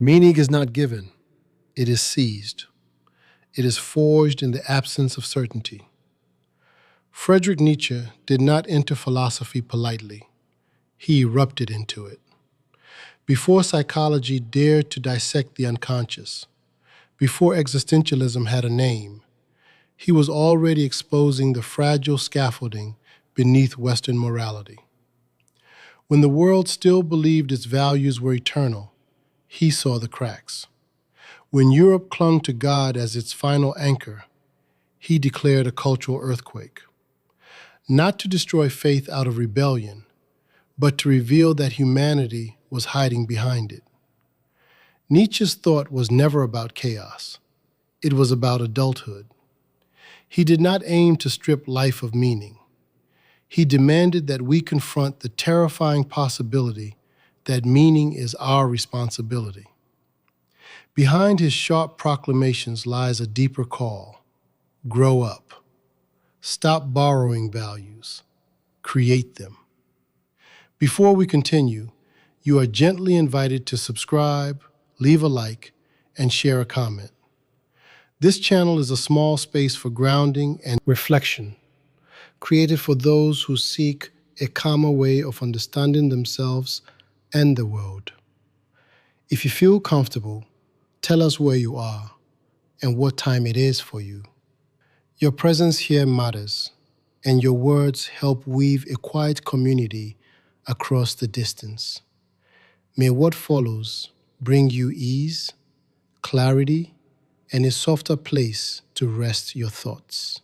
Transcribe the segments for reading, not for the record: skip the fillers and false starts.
Meaning is not given, it is seized. It is forged in the absence of certainty. Friedrich Nietzsche did not enter philosophy politely. He erupted into it. Before psychology dared to dissect the unconscious, before existentialism had a name, he was already exposing the fragile scaffolding beneath Western morality. When the world still believed its values were eternal, he saw the cracks. When Europe clung to God as its final anchor, he declared a cultural earthquake. Not to destroy faith out of rebellion, but to reveal that humanity was hiding behind it. Nietzsche's thought was never about chaos. It was about adulthood. He did not aim to strip life of meaning. He demanded that we confront the terrifying possibility that meaning is our responsibility. Behind his sharp proclamations lies a deeper call. Grow up. Stop borrowing values. Create them. Before we continue, you are gently invited to subscribe, leave a like, and share a comment. This channel is a small space for grounding and reflection, created for those who seek a calmer way of understanding themselves and the world. If you feel comfortable, tell us where you are and what time it is for you. Your presence here matters, and your words help weave a quiet community across the distance. May what follows bring you ease, clarity, and a softer place to rest your thoughts.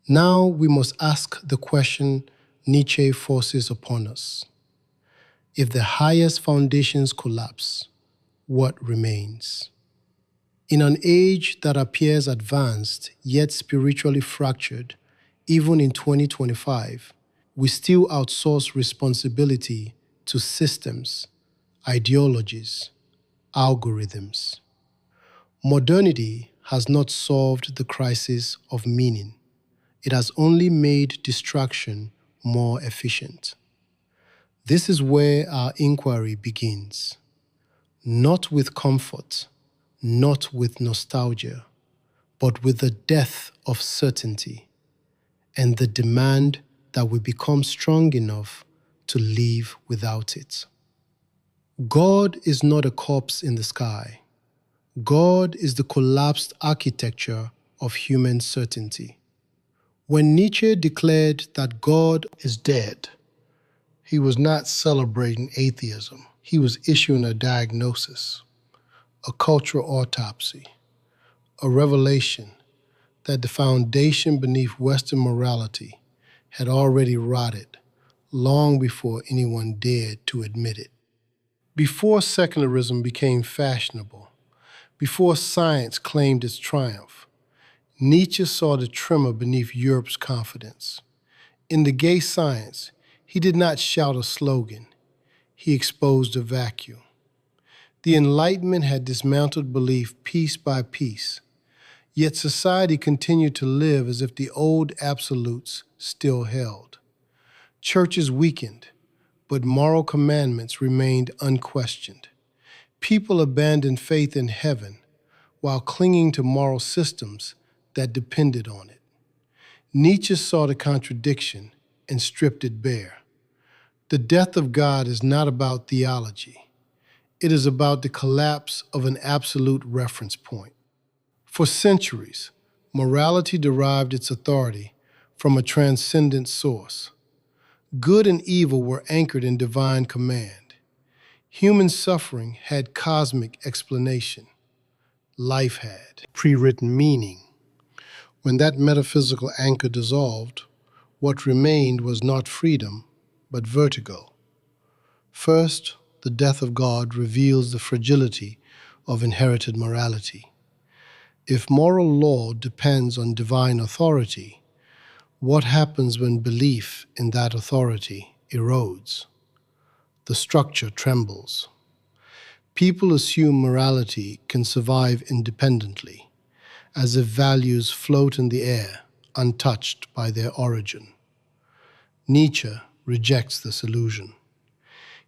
Now we must ask the question Nietzsche forces upon us. If the highest foundations collapse, what remains? In an age that appears advanced yet spiritually fractured, even in 2025, we still outsource responsibility to systems, ideologies, algorithms. Modernity has not solved the crisis of meaning. It has only made distraction more efficient. This is where our inquiry begins. Not with comfort, not with nostalgia, but with the death of certainty and the demand that we become strong enough to live without it. God is not a corpse in the sky. God is the collapsed architecture of human certainty. When Nietzsche declared that God is dead, he was not celebrating atheism. He was issuing a diagnosis, a cultural autopsy, a revelation that the foundation beneath Western morality had already rotted long before anyone dared to admit it. Before secularism became fashionable, before science claimed its triumph, Nietzsche saw the tremor beneath Europe's confidence. In the gay science, he did not shout a slogan. He exposed a vacuum. The Enlightenment had dismantled belief piece by piece, yet society continued to live as if the old absolutes still held. Churches weakened, but moral commandments remained unquestioned. People abandoned faith in heaven while clinging to moral systems that depended on it. Nietzsche saw the contradiction and stripped it bare. The death of God is not about theology. It is about the collapse of an absolute reference point. For centuries, morality derived its authority from a transcendent source. Good and evil were anchored in divine command. Human suffering had cosmic explanation. Life had pre-written meaning. When that metaphysical anchor dissolved, what remained was not freedom, but vertigo. First, the death of God reveals the fragility of inherited morality. If moral law depends on divine authority, what happens when belief in that authority erodes? The structure trembles. People assume morality can survive independently, as if values float in the air, untouched by their origin. Nietzsche rejects this illusion.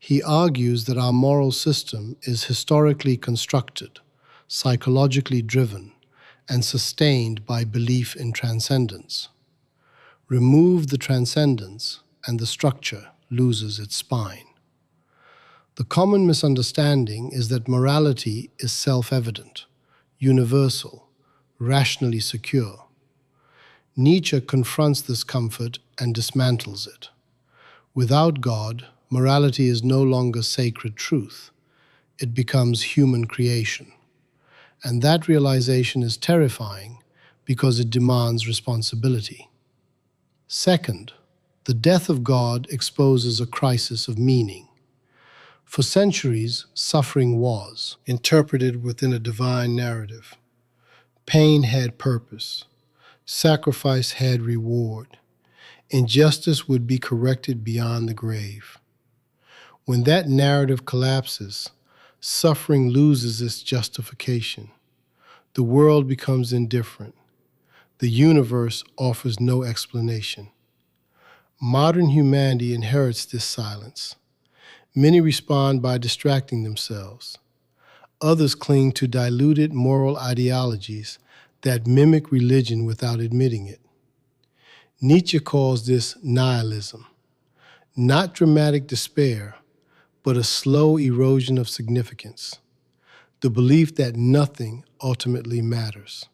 He argues that our moral system is historically constructed, psychologically driven, and sustained by belief in transcendence. Remove the transcendence, and the structure loses its spine. The common misunderstanding is that morality is self-evident, universal, rationally secure. Nietzsche confronts this comfort and dismantles it. Without God, morality is no longer sacred truth. It becomes human creation. And that realization is terrifying because it demands responsibility. Second, the death of God exposes a crisis of meaning. For centuries, suffering was interpreted within a divine narrative. Pain had purpose. Sacrifice had reward. Injustice would be corrected beyond the grave. When that narrative collapses, suffering loses its justification. The world becomes indifferent. The universe offers no explanation. Modern humanity inherits this silence. Many respond by distracting themselves. Others cling to diluted moral ideologies that mimic religion without admitting it. Nietzsche calls this nihilism, not dramatic despair, but a slow erosion of significance, the belief that nothing ultimately matters.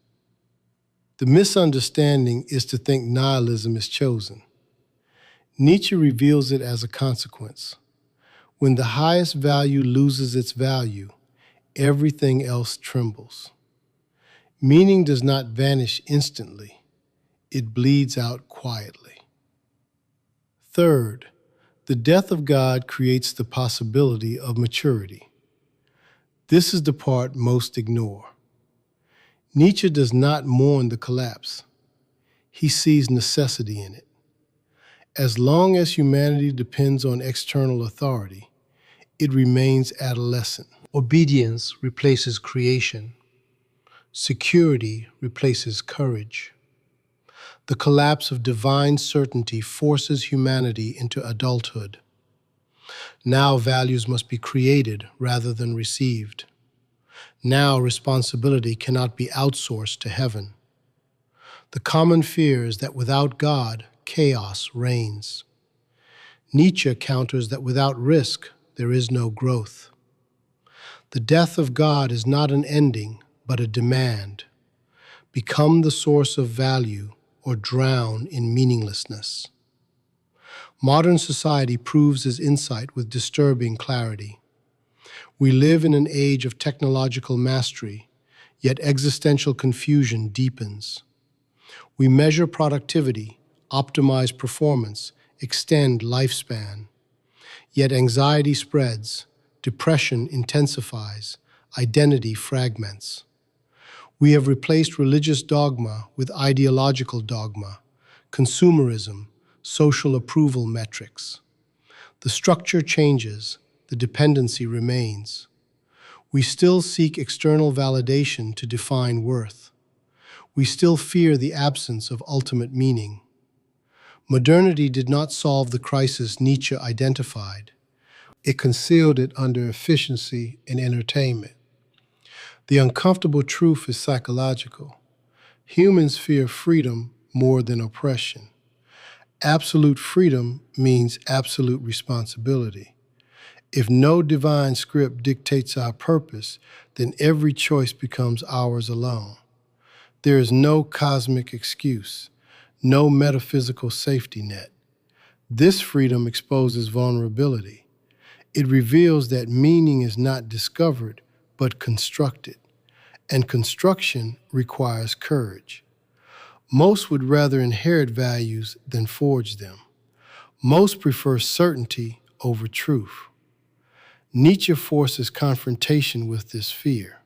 The misunderstanding is to think nihilism is chosen. Nietzsche reveals it as a consequence. When the highest value loses its value, everything else trembles. Meaning does not vanish instantly. It bleeds out quietly. Third, the death of God creates the possibility of maturity. This is the part most ignore. Nietzsche does not mourn the collapse. He sees necessity in it. As long as humanity depends on external authority, it remains adolescent. Obedience replaces creation. Security replaces courage. The collapse of divine certainty forces humanity into adulthood. Now values must be created rather than received. Now responsibility cannot be outsourced to heaven. The common fear is that without God, chaos reigns. Nietzsche counters that without risk, there is no growth. The death of God is not an ending, but a demand. Become the source of value or drown in meaninglessness. Modern society proves his insight with disturbing clarity. We live in an age of technological mastery, yet existential confusion deepens. We measure productivity, optimize performance, extend lifespan. Yet anxiety spreads, depression intensifies, identity fragments. We have replaced religious dogma with ideological dogma, consumerism, social approval metrics. The structure changes, the dependency remains. We still seek external validation to define worth. We still fear the absence of ultimate meaning. Modernity did not solve the crisis Nietzsche identified. It concealed it under efficiency and entertainment. The uncomfortable truth is psychological. Humans fear freedom more than oppression. Absolute freedom means absolute responsibility. If no divine script dictates our purpose, then every choice becomes ours alone. There is no cosmic excuse, no metaphysical safety net. This freedom exposes vulnerability. It reveals that meaning is not discovered, but constructed. And construction requires courage. Most would rather inherit values than forge them. Most prefer certainty over truth. Nietzsche forces confrontation with this fear.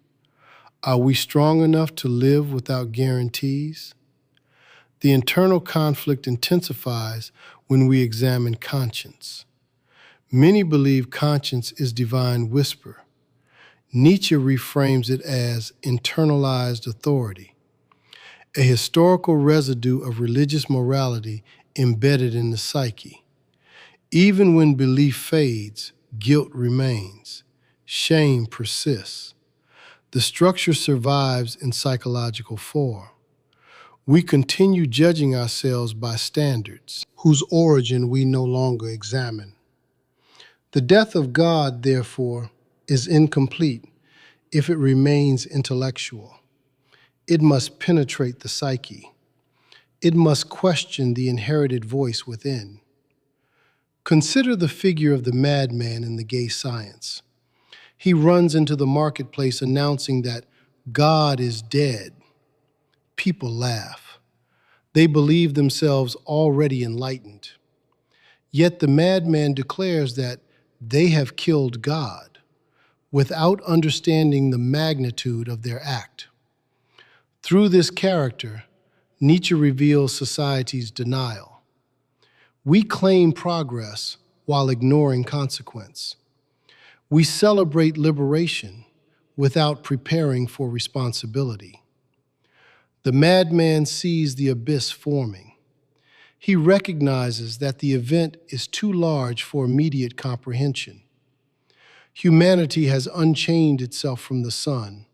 Are we strong enough to live without guarantees? The internal conflict intensifies when we examine conscience. Many believe conscience is divine whisper. Nietzsche reframes it as internalized authority, a historical residue of religious morality embedded in the psyche. Even when belief fades, guilt remains, shame persists. The structure survives in psychological form. We continue judging ourselves by standards whose origin we no longer examine. The death of God, therefore, is incomplete if it remains intellectual. It must penetrate the psyche. It must question the inherited voice within. Consider the figure of the madman in the gay science. He runs into the marketplace announcing that God is dead. People laugh. They believe themselves already enlightened. Yet the madman declares that they have killed God without understanding the magnitude of their act. Through this character, Nietzsche reveals society's denial. We claim progress while ignoring consequence. We celebrate liberation without preparing for responsibility. The madman sees the abyss forming. He recognizes that the event is too large for immediate comprehension. Humanity has unchained itself from the sun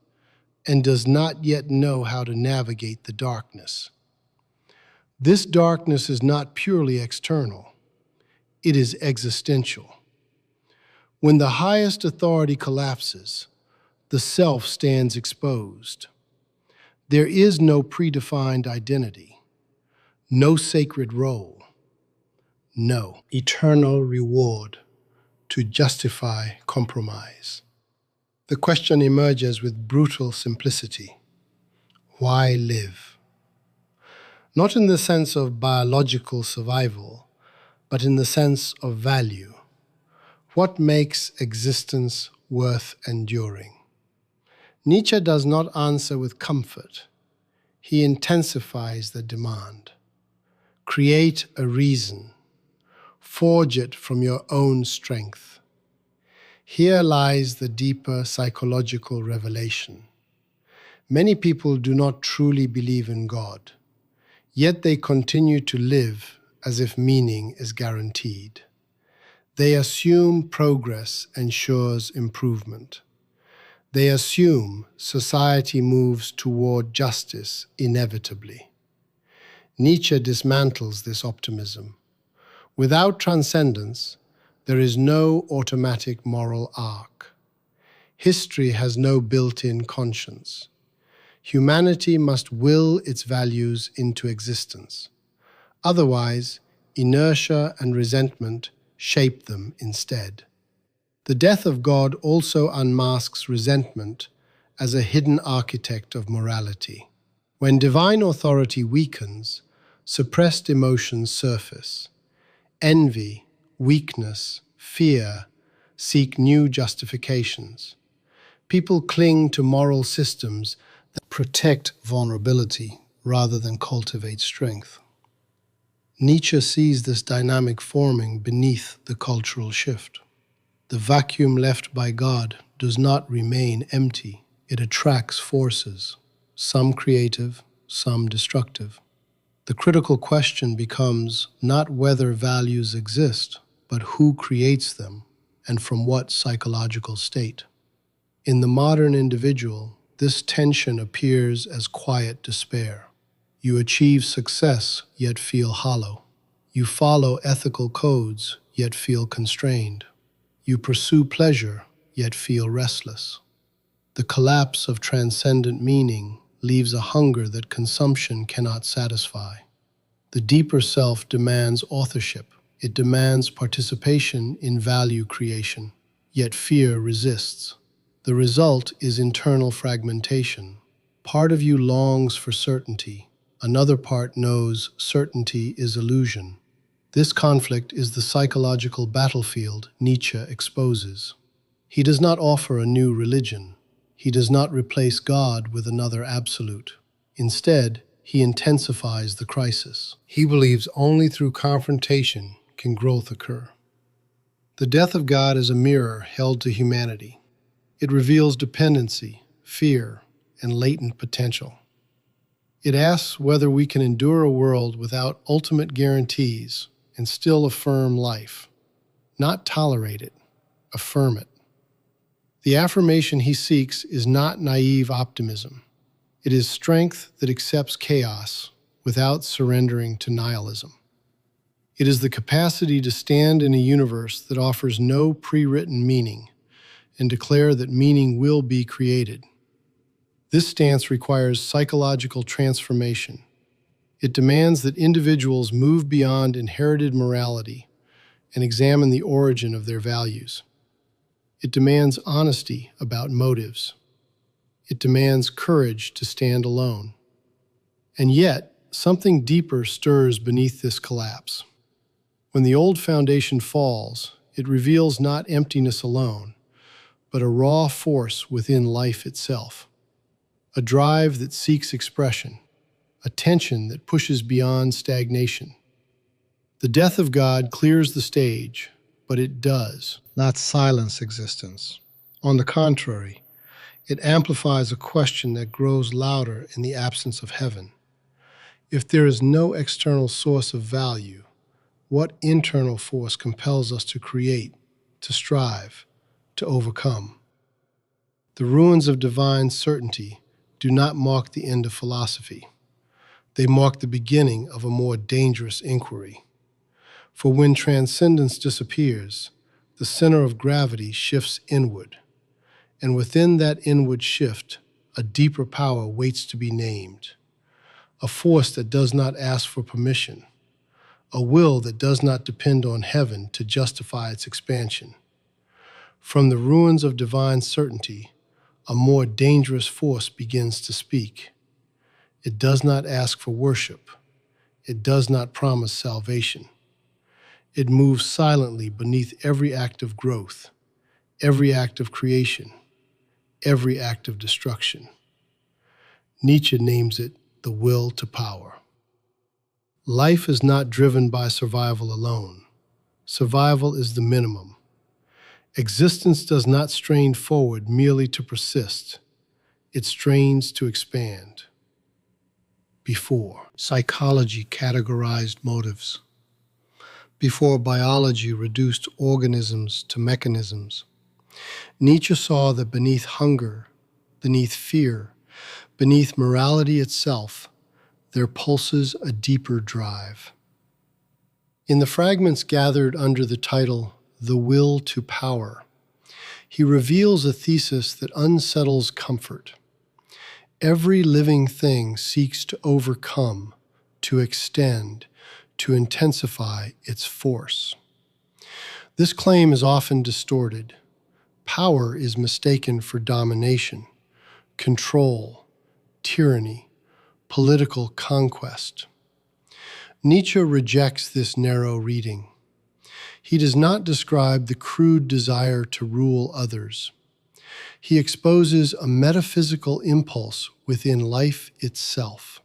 and does not yet know how to navigate the darkness. This darkness is not purely external. It is existential. When the highest authority collapses, the self stands exposed. There is no predefined identity, no sacred role, no eternal reward to justify compromise. The question emerges with brutal simplicity. Why live? Not in the sense of biological survival, but in the sense of value. What makes existence worth enduring? Nietzsche does not answer with comfort. He intensifies the demand. Create a reason. Forge it from your own strength. Here lies the deeper psychological revelation. Many people do not truly believe in God, yet they continue to live as if meaning is guaranteed. They assume progress ensures improvement. They assume society moves toward justice inevitably. Nietzsche dismantles this optimism. Without transcendence, there is no automatic moral arc. History has no built-in conscience. Humanity must will its values into existence. Otherwise, inertia and resentment shape them instead. The death of God also unmasks resentment as a hidden architect of morality. When divine authority weakens, suppressed emotions surface. Envy, weakness, fear seek new justifications. People cling to moral systems that protect vulnerability rather than cultivate strength. Nietzsche sees this dynamic forming beneath the cultural shift. The vacuum left by God does not remain empty. It attracts forces, some creative, some destructive. The critical question becomes not whether values exist, but who creates them and from what psychological state. In the modern individual, this tension appears as quiet despair. You achieve success, yet feel hollow. You follow ethical codes, yet feel constrained. You pursue pleasure, yet feel restless. The collapse of transcendent meaning leaves a hunger that consumption cannot satisfy. The deeper self demands authorship. It demands participation in value creation, yet fear resists. The result is internal fragmentation. Part of you longs for certainty. Another part knows certainty is illusion. This conflict is the psychological battlefield Nietzsche exposes. He does not offer a new religion. He does not replace God with another absolute. Instead, he intensifies the crisis. He believes only through confrontation can growth occur. The death of God is a mirror held to humanity. It reveals dependency, fear, and latent potential. It asks whether we can endure a world without ultimate guarantees and still affirm life, not tolerate it, affirm it. The affirmation he seeks is not naive optimism. It is strength that accepts chaos without surrendering to nihilism. It is the capacity to stand in a universe that offers no pre-written meaning and declare that meaning will be created. This stance requires psychological transformation. It demands that individuals move beyond inherited morality and examine the origin of their values. It demands honesty about motives. It demands courage to stand alone. And yet, something deeper stirs beneath this collapse. When the old foundation falls, it reveals not emptiness alone, but a raw force within life itself. A drive that seeks expression, a tension that pushes beyond stagnation. The death of God clears the stage, but it does not silence existence. On the contrary, it amplifies a question that grows louder in the absence of heaven. If there is no external source of value, what internal force compels us to create, to strive, to overcome? The ruins of divine certainty do not mark the end of philosophy. They mark the beginning of a more dangerous inquiry. For when transcendence disappears, the center of gravity shifts inward, and within that inward shift, a deeper power waits to be named, a force that does not ask for permission, a will that does not depend on heaven to justify its expansion. From the ruins of divine certainty, a more dangerous force begins to speak. It does not ask for worship. It does not promise salvation. It moves silently beneath every act of growth, every act of creation, every act of destruction. Nietzsche names it the will to power. Life is not driven by survival alone. Survival is the minimum. Existence does not strain forward merely to persist. It strains to expand. Before psychology categorized motives, before biology reduced organisms to mechanisms, Nietzsche saw that beneath hunger, beneath fear, beneath morality itself, there pulses a deeper drive. In the fragments gathered under the title, The Will to Power, he reveals a thesis that unsettles comfort. Every living thing seeks to overcome, to extend, to intensify its force. This claim is often distorted. Power is mistaken for domination, control, tyranny, political conquest. Nietzsche rejects this narrow reading. He does not describe the crude desire to rule others. He exposes a metaphysical impulse within life itself.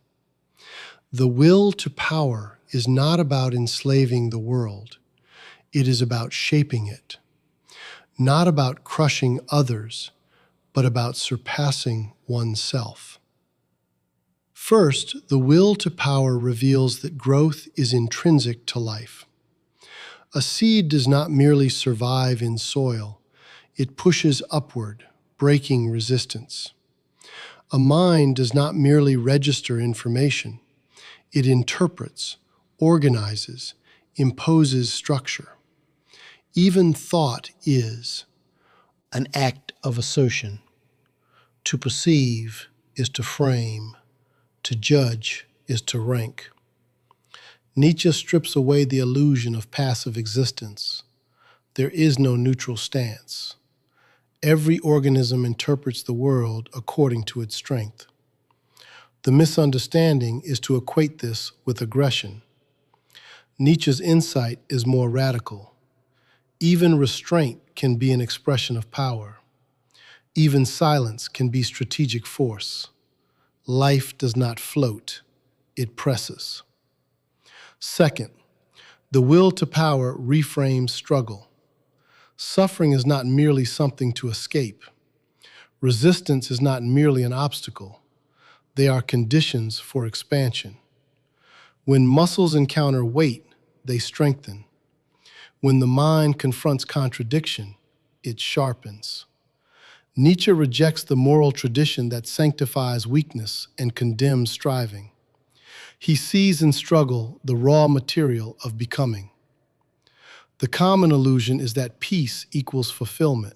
The will to power is not about enslaving the world. It is about shaping it. Not about crushing others, but about surpassing oneself. First, the will to power reveals that growth is intrinsic to life. A seed does not merely survive in soil. It pushes upward, breaking resistance. A mind does not merely register information. It interprets, organizes, imposes structure. Even thought is an act of assertion. To perceive is to frame. To judge is to rank. Nietzsche strips away the illusion of passive existence. There is no neutral stance. Every organism interprets the world according to its strength. The misunderstanding is to equate this with aggression. Nietzsche's insight is more radical. Even restraint can be an expression of power. Even silence can be strategic force. Life does not float, it presses. Second, the will to power reframes struggle. Suffering is not merely something to escape. Resistance is not merely an obstacle. They are conditions for expansion. When muscles encounter weight, they strengthen. When the mind confronts contradiction, it sharpens. Nietzsche rejects the moral tradition that sanctifies weakness and condemns striving. He sees in struggle the raw material of becoming. The common illusion is that peace equals fulfillment.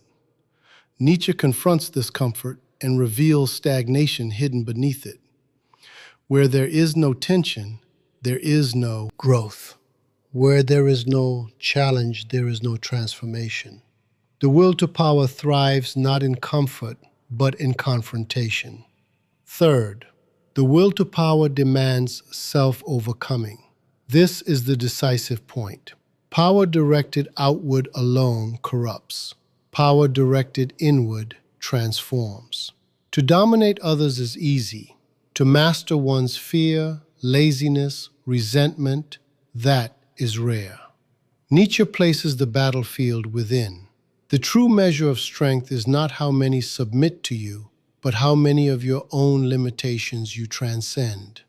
Nietzsche confronts this comfort and reveals stagnation hidden beneath it. Where there is no tension, there is no growth. Where there is no challenge, there is no transformation. The will to power thrives not in comfort, but in confrontation. Third, the will to power demands self-overcoming. This is the decisive point. Power directed outward alone corrupts. Power directed inward transforms. To dominate others is easy. To master one's fear, laziness, resentment, that is rare. Nietzsche places the battlefield within. The true measure of strength is not how many submit to you, but how many of your own limitations you transcend.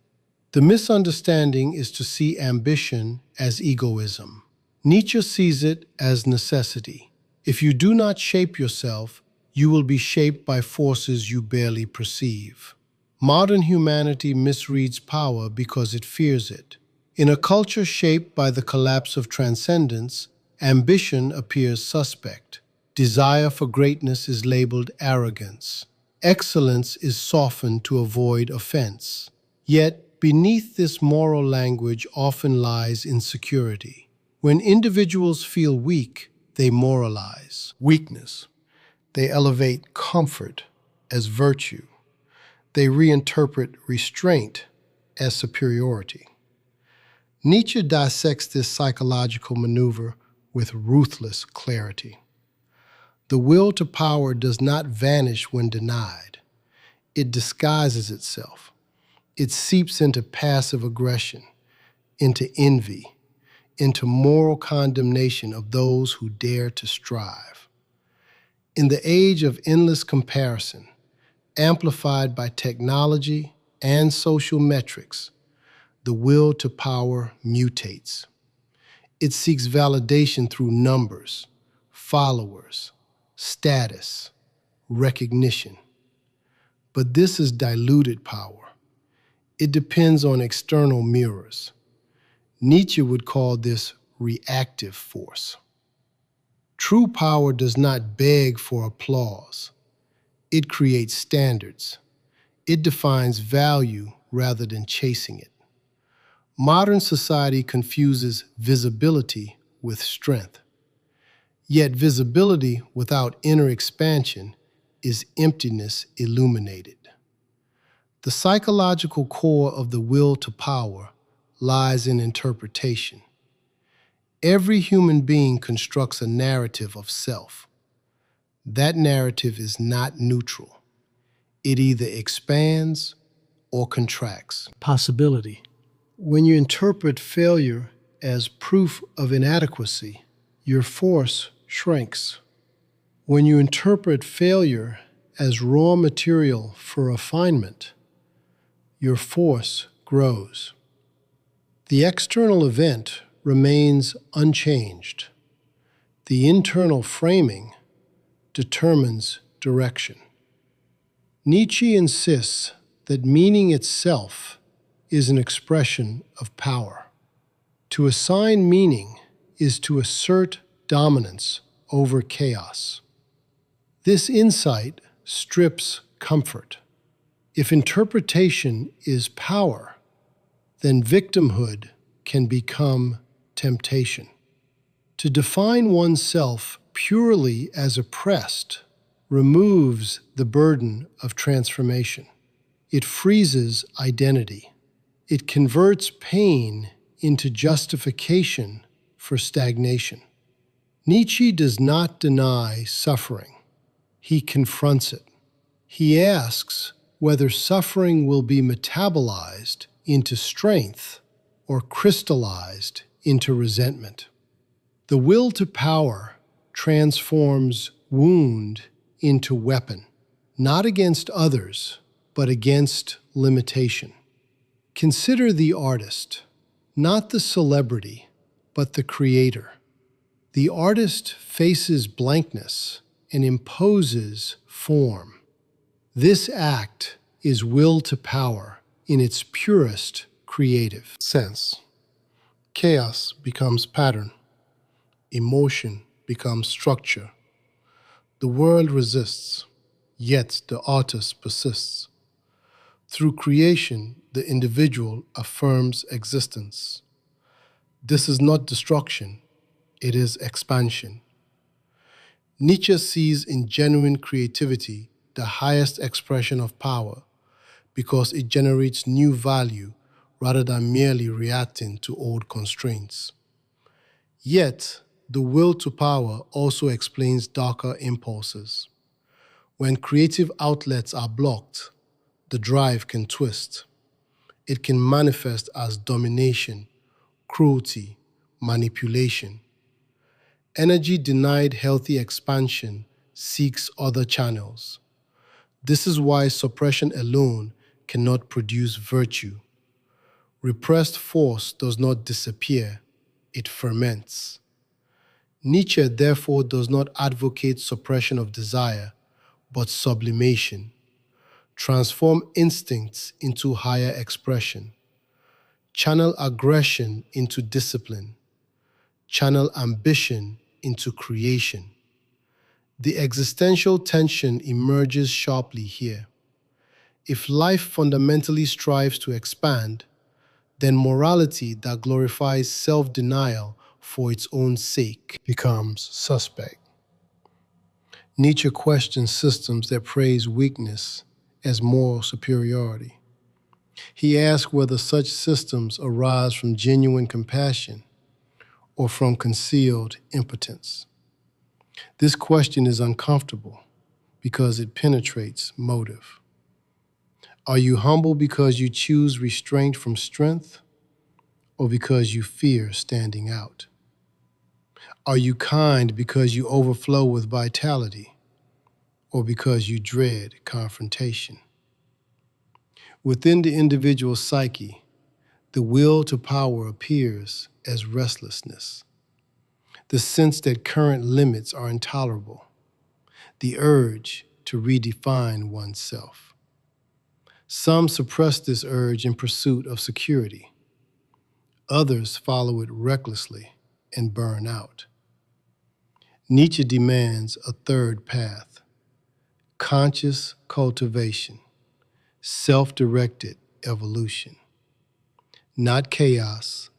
The misunderstanding is to see ambition as egoism. Nietzsche sees it as necessity. If you do not shape yourself, you will be shaped by forces you barely perceive. Modern humanity misreads power because it fears it. In a culture shaped by the collapse of transcendence, ambition appears suspect. Desire for greatness is labeled arrogance. Excellence is softened to avoid offense. Yet, beneath this moral language often lies insecurity. When individuals feel weak, they moralize weakness. They elevate comfort as virtue. They reinterpret restraint as superiority. Nietzsche dissects this psychological maneuver with ruthless clarity. The will to power does not vanish when denied. It disguises itself. It seeps into passive aggression, into envy, into moral condemnation of those who dare to strive. In the age of endless comparison, amplified by technology and social metrics, the will to power mutates. It seeks validation through numbers, followers, status, recognition. But this is diluted power. It depends on external mirrors. Nietzsche would call this reactive force. True power does not beg for applause. It creates standards. It defines value rather than chasing it. Modern society confuses visibility with strength. Yet visibility without inner expansion is emptiness illuminated. The psychological core of the will to power lies in interpretation. Every human being constructs a narrative of self. That narrative is not neutral. It either expands or contracts. Possibility. When you interpret failure as proof of inadequacy, your force shrinks. When you interpret failure as raw material for refinement, your force grows. The external event remains unchanged. The internal framing determines direction. Nietzsche insists that meaning itself is an expression of power. To assign meaning is to assert dominance over chaos. This insight strips comfort. If interpretation is power, then victimhood can become temptation. To define oneself purely as oppressed removes the burden of transformation. It freezes identity. It converts pain into justification for stagnation. Nietzsche does not deny suffering. He confronts it. He asks whether suffering will be metabolized into strength or crystallized into resentment. The will to power transforms wound into weapon, not against others, but against limitation. Consider the artist, not the celebrity, but the creator. The artist faces blankness and imposes form. This act is will to power in its purest creative sense. Chaos becomes pattern. Emotion becomes structure. The world resists, yet the artist persists. Through creation, the individual affirms existence. This is not destruction, it is expansion. Nietzsche sees in genuine creativity the highest expression of power because it generates new value rather than merely reacting to old constraints. Yet, the will to power also explains darker impulses. When creative outlets are blocked, the drive can twist. It can manifest as domination, cruelty, manipulation. Energy denied healthy expansion seeks other channels. This is why suppression alone cannot produce virtue. Repressed force does not disappear, it ferments. Nietzsche therefore does not advocate suppression of desire, but sublimation. Transform instincts into higher expression. Channel aggression into discipline. Channel ambition into creation. The existential tension emerges sharply here. If life fundamentally strives to expand, then morality that glorifies self-denial for its own sake becomes suspect. Nietzsche questions systems that praise weakness as moral superiority. He asks whether such systems arise from genuine compassion or from concealed impotence. This question is uncomfortable because it penetrates motive. Are you humble because you choose restraint from strength, or because you fear standing out? Are you kind because you overflow with vitality, or because you dread confrontation? Within the individual psyche, the will to power appears as restlessness, the sense that current limits are intolerable, the urge to redefine oneself. Some suppress this urge in pursuit of security. Others follow it recklessly and burn out. Nietzsche demands a third path: conscious cultivation, self-directed evolution. Not chaos,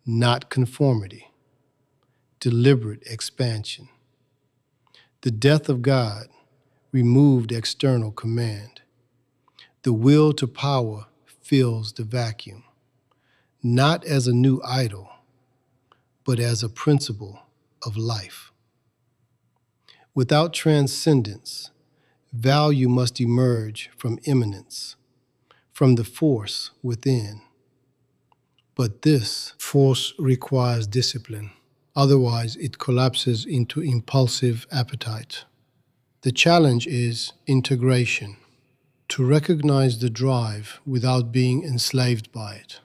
not conformity, deliberate expansion. The death of God removed external command. The will to power fills the vacuum, not as a new idol, but as a principle of life. Without transcendence, value must emerge from immanence, from the force within. But this force requires discipline. Otherwise, it collapses into impulsive appetite. The challenge is integration, to recognize the drive without being enslaved by it.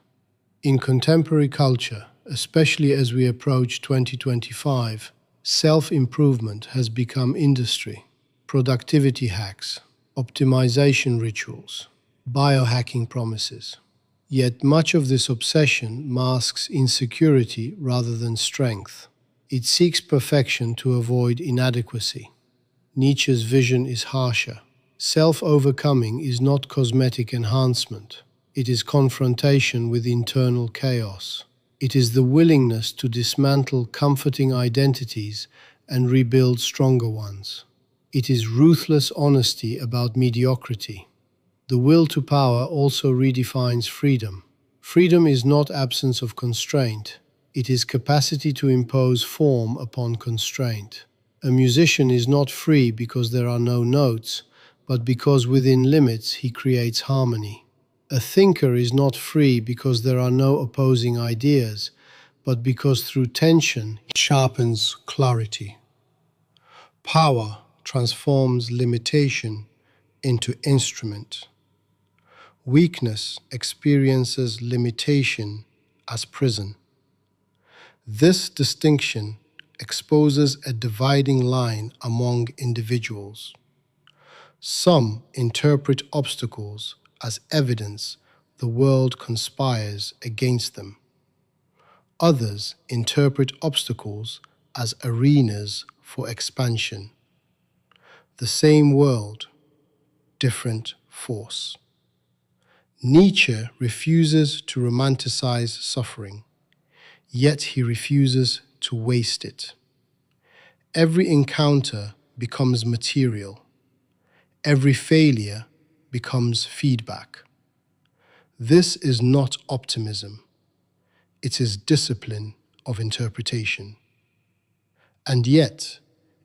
In contemporary culture, especially as we approach 2025, self-improvement has become industry. Productivity hacks, optimization rituals, biohacking promises. Yet much of this obsession masks insecurity rather than strength. It seeks perfection to avoid inadequacy. Nietzsche's vision is harsher. Self-overcoming is not cosmetic enhancement. It is confrontation with internal chaos. It is the willingness to dismantle comforting identities and rebuild stronger ones. It is ruthless honesty about mediocrity. The will to power also redefines freedom. Freedom is not absence of constraint. It is capacity to impose form upon constraint. A musician is not free because there are no notes, but because within limits he creates harmony. A thinker is not free because there are no opposing ideas, but because through tension he sharpens clarity. Power transforms limitation into instrument. Weakness experiences limitation as prison. This distinction exposes a dividing line among individuals. Some interpret obstacles as evidence the world conspires against them. Others interpret obstacles as arenas for expansion. The same world, different force. Nietzsche refuses to romanticize suffering, yet he refuses to waste it. Every encounter becomes material. Every failure becomes feedback. This is not optimism. It is discipline of interpretation. And yet,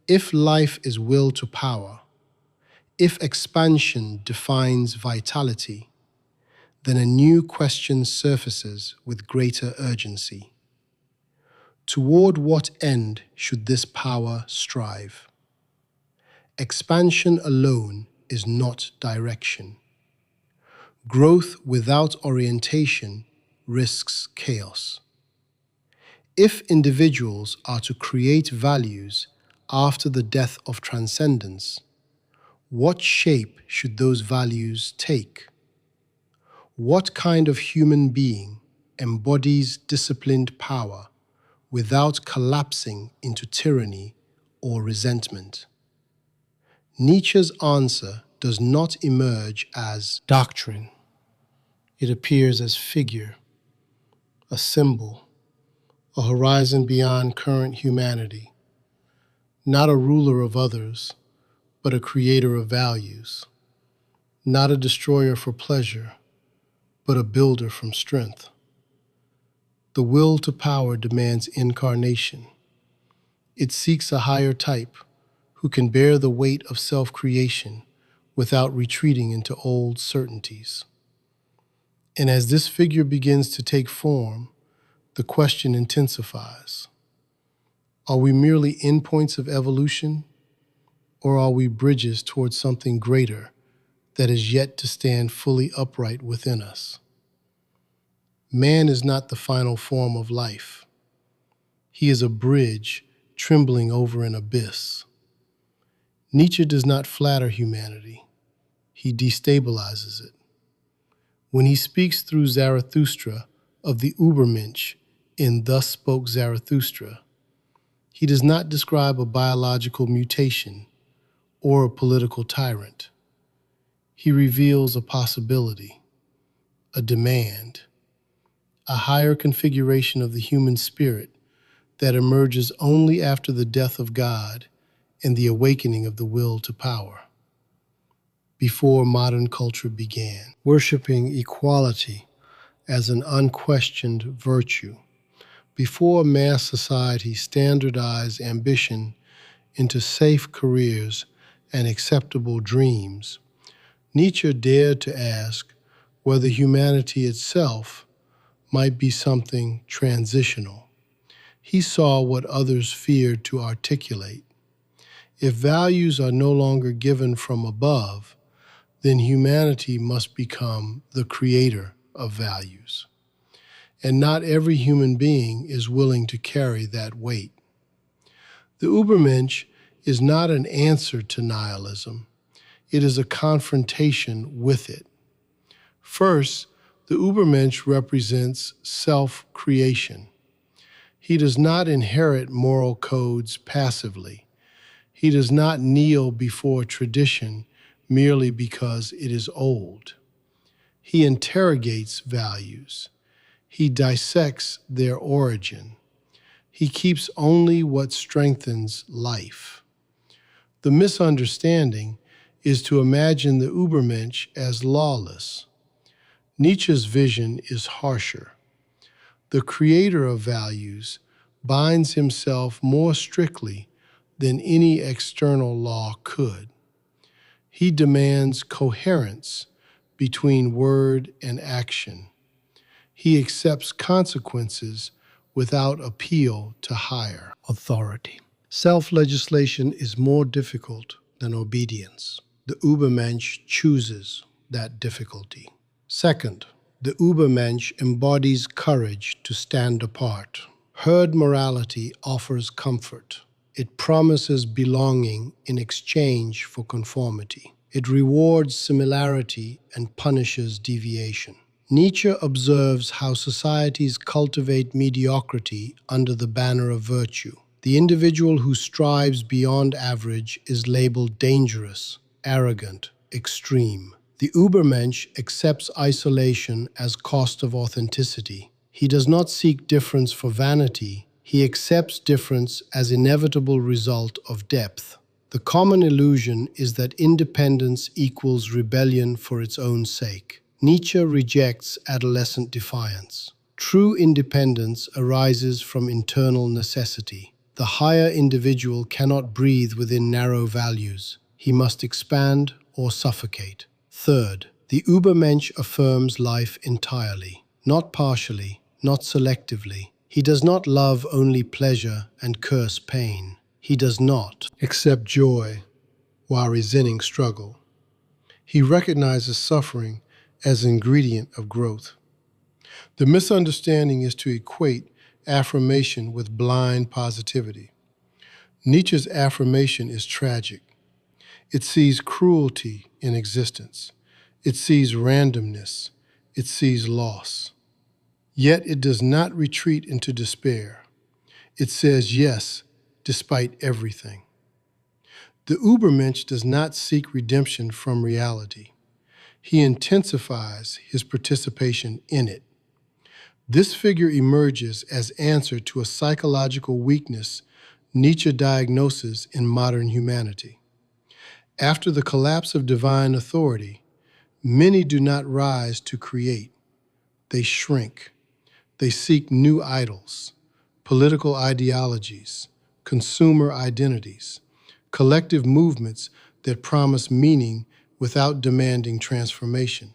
if life is will to power, if expansion defines vitality, then a new question surfaces with greater urgency. Toward what end should this power strive? Expansion alone is not direction. Growth without orientation risks chaos. If individuals are to create values after the death of transcendence, what shape should those values take? What kind of human being embodies disciplined power without collapsing into tyranny or resentment? Nietzsche's answer does not emerge as doctrine. It appears as figure, a symbol, a horizon beyond current humanity, not a ruler of others, but a creator of values, not a destroyer for pleasure, but a builder from strength. The will to power demands incarnation. It seeks a higher type who can bear the weight of self-creation without retreating into old certainties. And as this figure begins to take form, the question intensifies. Are we merely endpoints of evolution, or are we bridges towards something greater that is yet to stand fully upright within us? Man is not the final form of life. He is a bridge trembling over an abyss. Nietzsche does not flatter humanity. He destabilizes it. When he speaks through Zarathustra of the Übermensch in Thus Spoke Zarathustra, he does not describe a biological mutation or a political tyrant. He reveals a possibility, a demand, a higher configuration of the human spirit that emerges only after the death of God and the awakening of the will to power. Before modern culture began, worshiping equality as an unquestioned virtue, before mass society standardized ambition into safe careers and acceptable dreams, Nietzsche dared to ask whether humanity itself might be something transitional. He saw what others feared to articulate. If values are no longer given from above, then humanity must become the creator of values. And not every human being is willing to carry that weight. The Übermensch is not an answer to nihilism. It is a confrontation with it. First, the Übermensch represents self-creation. He does not inherit moral codes passively. He does not kneel before tradition merely because it is old. He interrogates values. He dissects their origin. He keeps only what strengthens life. The misunderstanding is to imagine the Übermensch as lawless. Nietzsche's vision is harsher. The creator of values binds himself more strictly than any external law could. He demands coherence between word and action. He accepts consequences without appeal to higher authority. Self-legislation is more difficult than obedience. The Übermensch chooses that difficulty. Second, the Übermensch embodies courage to stand apart. Herd morality offers comfort. It promises belonging in exchange for conformity. It rewards similarity and punishes deviation. Nietzsche observes how societies cultivate mediocrity under the banner of virtue. The individual who strives beyond average is labeled dangerous, arrogant, extreme. The Übermensch accepts isolation as cost of authenticity. He does not seek difference for vanity. He accepts difference as inevitable result of depth. The common illusion is that independence equals rebellion for its own sake. Nietzsche rejects adolescent defiance. True independence arises from internal necessity. The higher individual cannot breathe within narrow values. He must expand or suffocate. Third, the Übermensch affirms life entirely, not partially, not selectively. He does not love only pleasure and curse pain. He does not accept joy while resenting struggle. He recognizes suffering as an ingredient of growth. The misunderstanding is to equate affirmation with blind positivity. Nietzsche's affirmation is tragic. It sees cruelty in existence. It sees randomness. It sees loss. Yet it does not retreat into despair. It says yes, despite everything. The Übermensch does not seek redemption from reality. He intensifies his participation in it. This figure emerges as answer to a psychological weakness Nietzsche diagnoses in modern humanity. After the collapse of divine authority, many do not rise to create. They shrink. They seek new idols, political ideologies, consumer identities, collective movements that promise meaning without demanding transformation.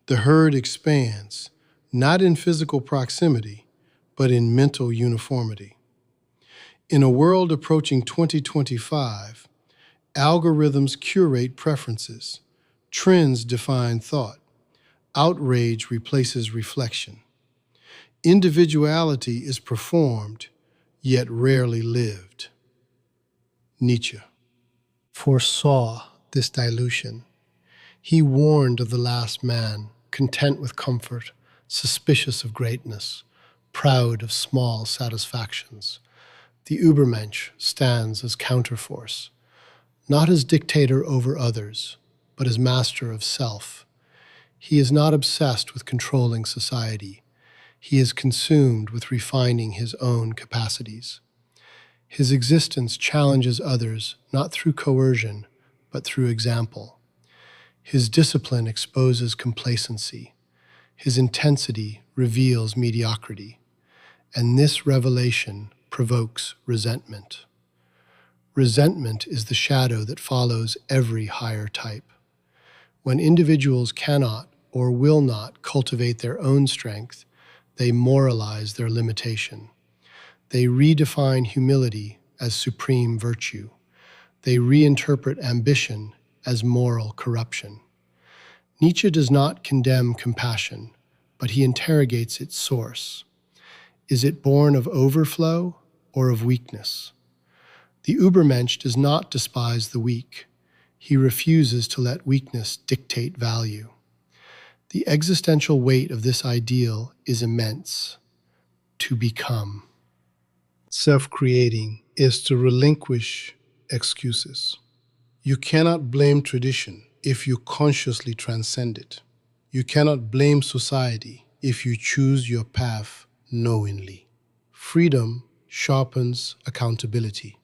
The herd expands, not in physical proximity, but in mental uniformity. In a world approaching 2025, algorithms curate preferences, trends define thought, outrage replaces reflection. Individuality is performed, yet rarely lived. Nietzsche foresaw this dilution. He warned of the last man, content with comfort, suspicious of greatness, proud of small satisfactions. The Übermensch stands as counterforce, not as dictator over others, but as master of self. He is not obsessed with controlling society. He is consumed with refining his own capacities. His existence challenges others not through coercion, but through example. His discipline exposes complacency. His intensity reveals mediocrity. And this revelation provokes resentment. Resentment is the shadow that follows every higher type. When individuals cannot or will not cultivate their own strength, they moralize their limitation. They redefine humility as supreme virtue. They reinterpret ambition as moral corruption. Nietzsche does not condemn compassion, but he interrogates its source. Is it born of overflow or of weakness? The Übermensch does not despise the weak. He refuses to let weakness dictate value. The existential weight of this ideal is immense. To become. Self-creating is to relinquish excuses. You cannot blame tradition if you consciously transcend it. You cannot blame society if you choose your path knowingly. Freedom sharpens accountability.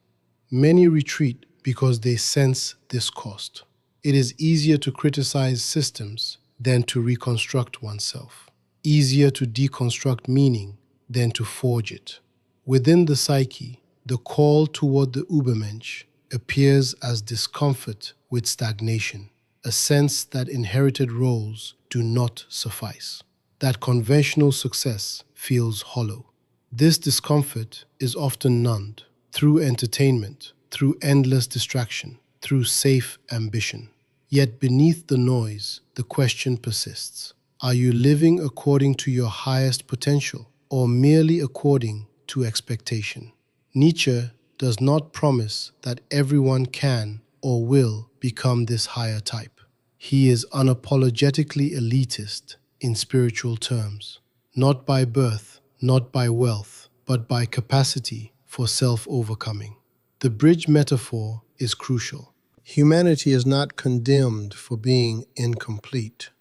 Many retreat because they sense this cost. It is easier to criticize systems than to reconstruct oneself. Easier to deconstruct meaning than to forge it. Within the psyche, the call toward the Übermensch appears as discomfort with stagnation, a sense that inherited roles do not suffice, that conventional success feels hollow. This discomfort is often numbed through entertainment, through endless distraction, through safe ambition. Yet beneath the noise, the question persists. Are you living according to your highest potential, or merely according to expectation. Nietzsche does not promise that everyone can or will become this higher type. He is unapologetically elitist in spiritual terms, not by birth, not by wealth, but by capacity for self-overcoming. The bridge metaphor is crucial. Humanity is not condemned for being incomplete.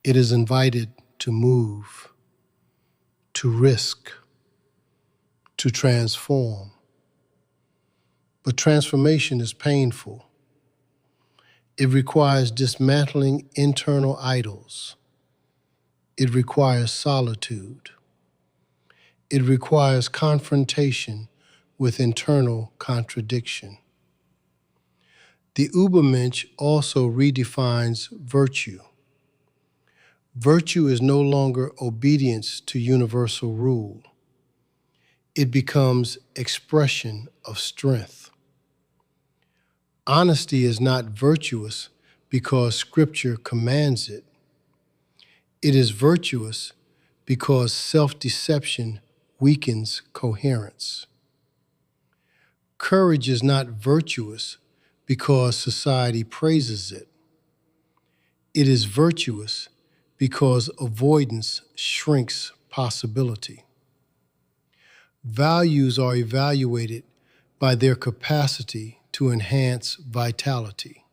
It is invited to move, to risk, to transform. But transformation is painful. It requires dismantling internal idols. It requires solitude. It requires confrontation with internal contradiction. The Übermensch also redefines virtue. Virtue is no longer obedience to universal rule. It becomes expression of strength. Honesty is not virtuous because Scripture commands it. It is virtuous because self-deception weakens coherence. Courage is not virtuous because society praises it. It is virtuous because avoidance shrinks possibility. Values are evaluated by their capacity to enhance vitality.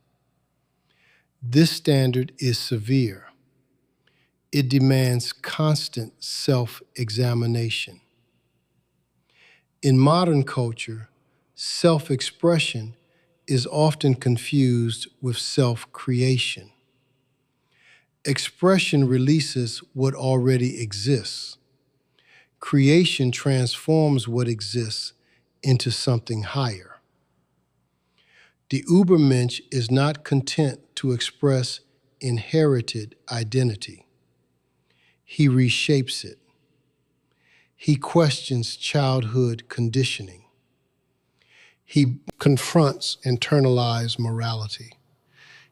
This standard is severe. It demands constant self-examination. In modern culture, self-expression is often confused with self-creation. Expression releases what already exists. Creation transforms what exists into something higher. The Übermensch is not content to express inherited identity. He reshapes it. He questions childhood conditioning. He confronts internalized morality.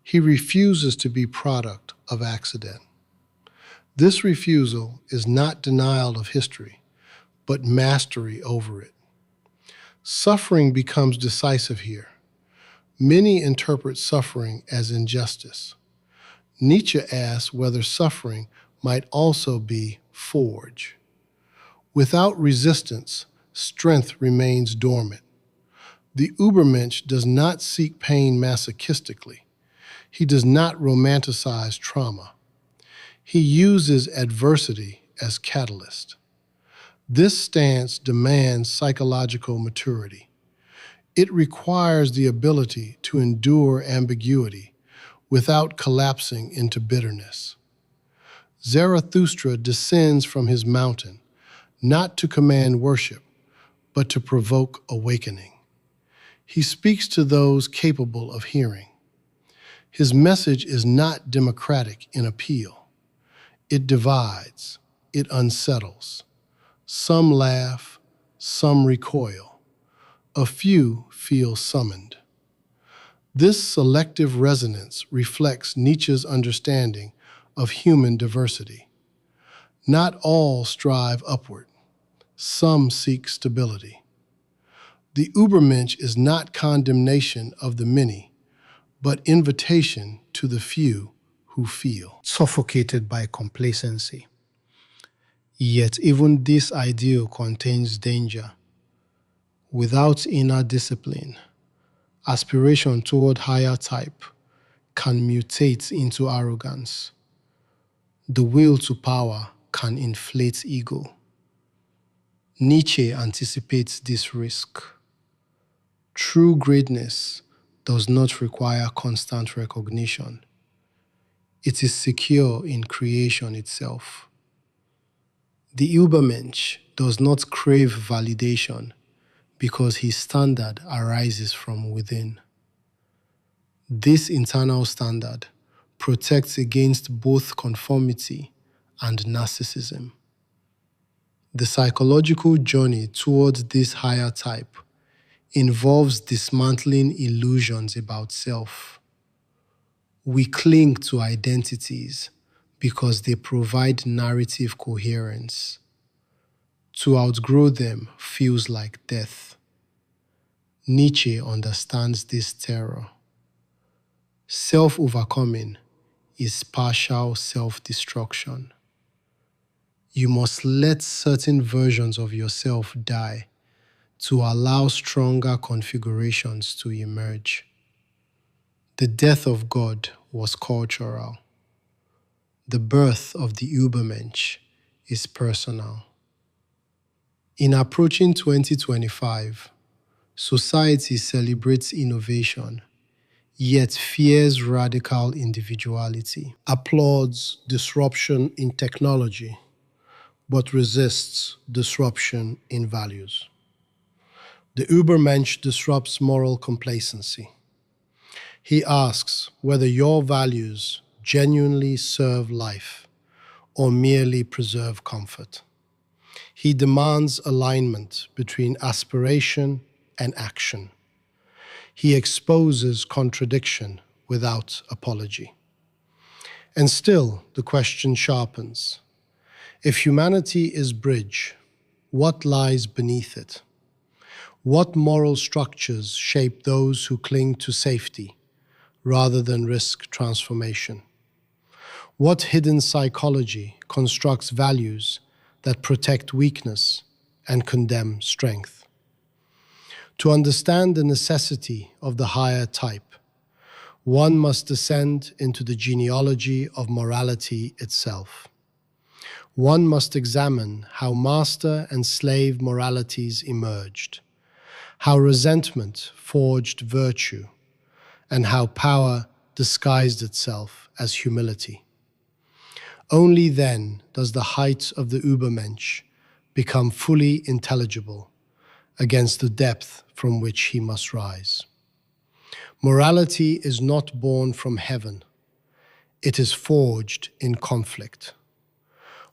He refuses to be product of accident. This refusal is not denial of history, but mastery over it. Suffering becomes decisive here. Many interpret suffering as injustice. Nietzsche asks whether suffering might also be forge. Without resistance, strength remains dormant. The Übermensch does not seek pain masochistically. He does not romanticize trauma. He uses adversity as catalyst. This stance demands psychological maturity. It requires the ability to endure ambiguity without collapsing into bitterness. Zarathustra descends from his mountain, not to command worship, but to provoke awakening. He speaks to those capable of hearing. His message is not democratic in appeal. It divides, it unsettles. Some laugh, some recoil. A few feel summoned. This selective resonance reflects Nietzsche's understanding of human diversity. Not all strive upward. Some seek stability. The Übermensch is not condemnation of the many, but invitation to the few who feel suffocated by complacency. Yet even this ideal contains danger. Without inner discipline, aspiration toward higher type can mutate into arrogance. The will to power can inflate ego. Nietzsche anticipates this risk. True greatness does not require constant recognition. It is secure in creation itself. The Übermensch does not crave validation because his standard arises from within. This internal standard protects against both conformity and narcissism. The psychological journey towards this higher type involves dismantling illusions about self. We cling to identities because they provide narrative coherence. To outgrow them feels like death. Nietzsche understands this terror. Self-overcoming is partial self-destruction. You must let certain versions of yourself die to allow stronger configurations to emerge. The death of God was cultural. The birth of the Übermensch is personal. In approaching 2025, society celebrates innovation, yet fears radical individuality, applauds disruption in technology, but resists disruption in values. The Übermensch disrupts moral complacency. He asks whether your values genuinely serve life or merely preserve comfort. He demands alignment between aspiration and action. He exposes contradiction without apology. And still, the question sharpens. If humanity is bridge, what lies beneath it? What moral structures shape those who cling to safety rather than risk transformation? What hidden psychology constructs values that protect weakness and condemn strength? To understand the necessity of the higher type, one must descend into the genealogy of morality itself. One must examine how master and slave moralities emerged, how resentment forged virtue, and how power disguised itself as humility. Only then does the height of the Übermensch become fully intelligible against the depth from which he must rise. Morality is not born from heaven. It is forged in conflict.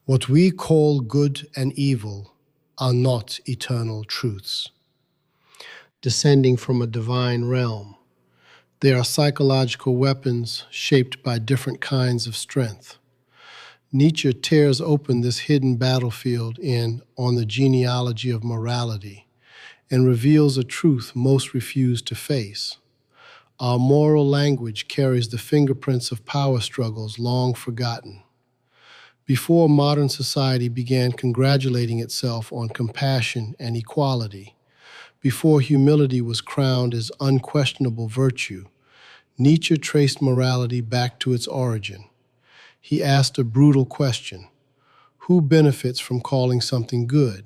What we call good and evil are not eternal truths. Descending from a divine realm, they are psychological weapons shaped by different kinds of strength. Nietzsche tears open this hidden battlefield On the Genealogy of Morality and reveals a truth most refuse to face. Our moral language carries the fingerprints of power struggles long forgotten. Before modern society began congratulating itself on compassion and equality, before humility was crowned as unquestionable virtue, Nietzsche traced morality back to its origin. He asked a brutal question: who benefits from calling something good?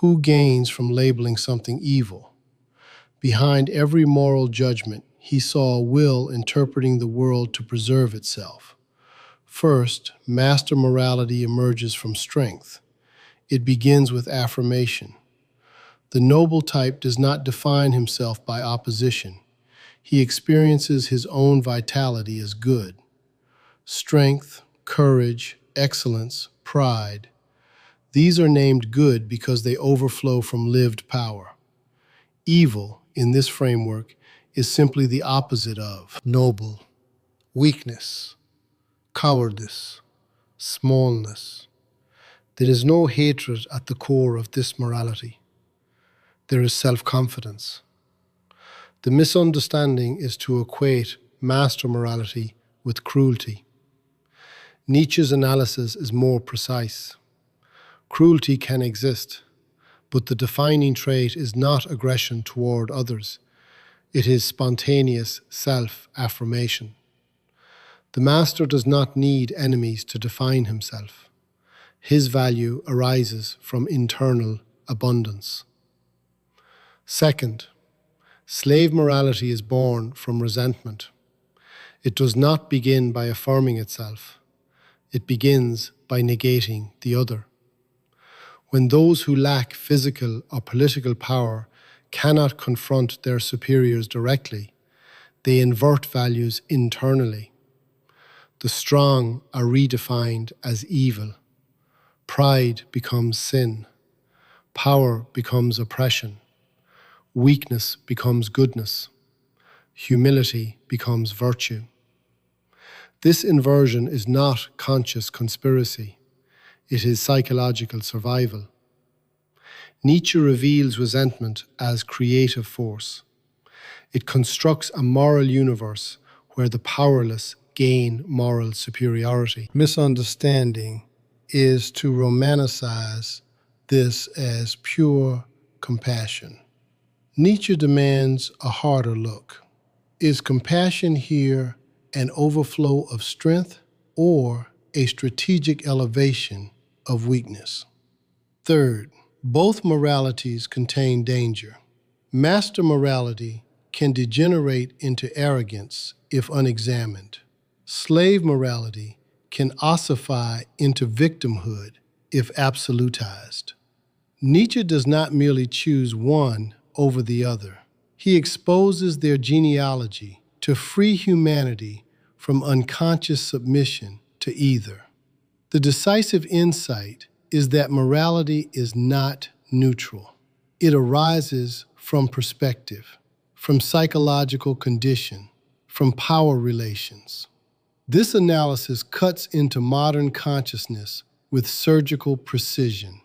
Who gains from labeling something evil? Behind every moral judgment, he saw a will interpreting the world to preserve itself. First, master morality emerges from strength. It begins with affirmation. The noble type does not define himself by opposition. He experiences his own vitality as good. Strength, courage, excellence, pride. These are named good because they overflow from lived power. Evil, in this framework, is simply the opposite of noble: weakness, cowardice, smallness. There is no hatred at the core of this morality. There is self-confidence. The misunderstanding is to equate master morality with cruelty. Nietzsche's analysis is more precise. Cruelty can exist, but the defining trait is not aggression toward others. It is spontaneous self-affirmation. The master does not need enemies to define himself. His value arises from internal abundance. Second, slave morality is born from resentment. It does not begin by affirming itself. It begins by negating the other. When those who lack physical or political power cannot confront their superiors directly, they invert values internally. The strong are redefined as evil. Pride becomes sin. Power becomes oppression. Weakness becomes goodness. Humility becomes virtue. This inversion is not conscious conspiracy. It is psychological survival. Nietzsche reveals resentment as creative force. It constructs a moral universe where the powerless gain moral superiority. Misunderstanding is to romanticize this as pure compassion. Nietzsche demands a harder look. Is compassion here an overflow of strength or a strategic elevation of weakness? Third, both moralities contain danger. Master morality can degenerate into arrogance if unexamined. Slave morality can ossify into victimhood if absolutized. Nietzsche does not merely choose one over the other. He exposes their genealogy to free humanity from unconscious submission to either. The decisive insight is that morality is not neutral. It arises from perspective, from psychological condition, from power relations. This analysis cuts into modern consciousness with surgical precision.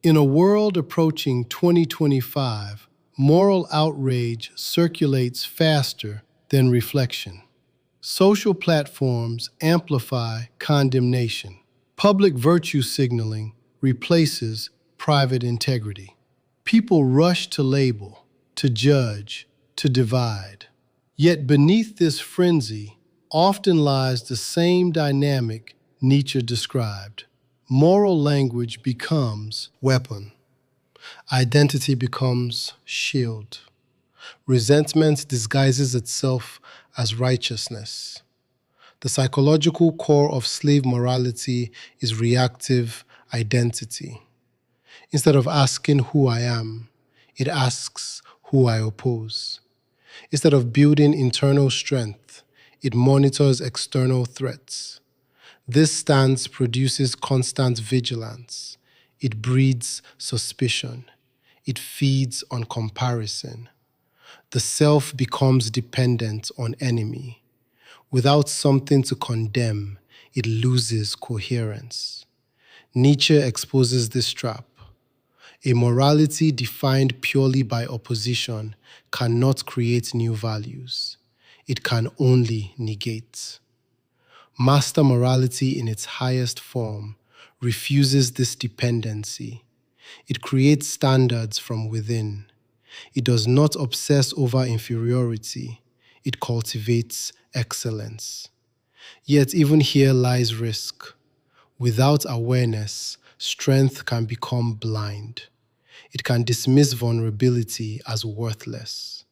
In a world approaching 2025, moral outrage circulates faster than reflection. Social platforms amplify condemnation. Public virtue signaling replaces private integrity. People rush to label, to judge, to divide. Yet beneath this frenzy often lies the same dynamic Nietzsche described. Moral language becomes weapon. Identity becomes shield. Resentment disguises itself as righteousness. The psychological core of slave morality is reactive identity. Instead of asking who I am, it asks who I oppose. Instead of building internal strength, it monitors external threats. This stance produces constant vigilance. It breeds suspicion. It feeds on comparison. The self becomes dependent on enemy. Without something to condemn, it loses coherence. Nietzsche exposes this trap. A morality defined purely by opposition cannot create new values. It can only negate. Master morality in its highest form refuses this dependency. It creates standards from within. It does not obsess over inferiority. It cultivates excellence. Yet even here lies risk. Without awareness, strength can become blind. It can dismiss vulnerability as worthless.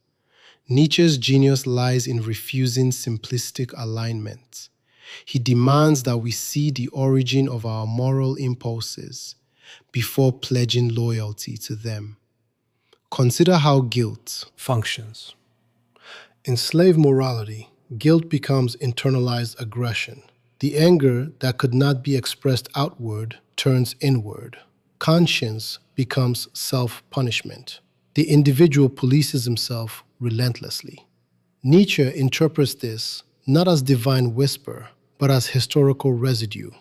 Nietzsche's genius lies in refusing simplistic alignment. He demands that we see the origin of our moral impulses before pledging loyalty to them. Consider how guilt functions. In slave morality, guilt becomes internalized aggression. The anger that could not be expressed outward turns inward. Conscience becomes self-punishment. The individual polices himself relentlessly. Nietzsche interprets this not as divine whisper, but as historical residue.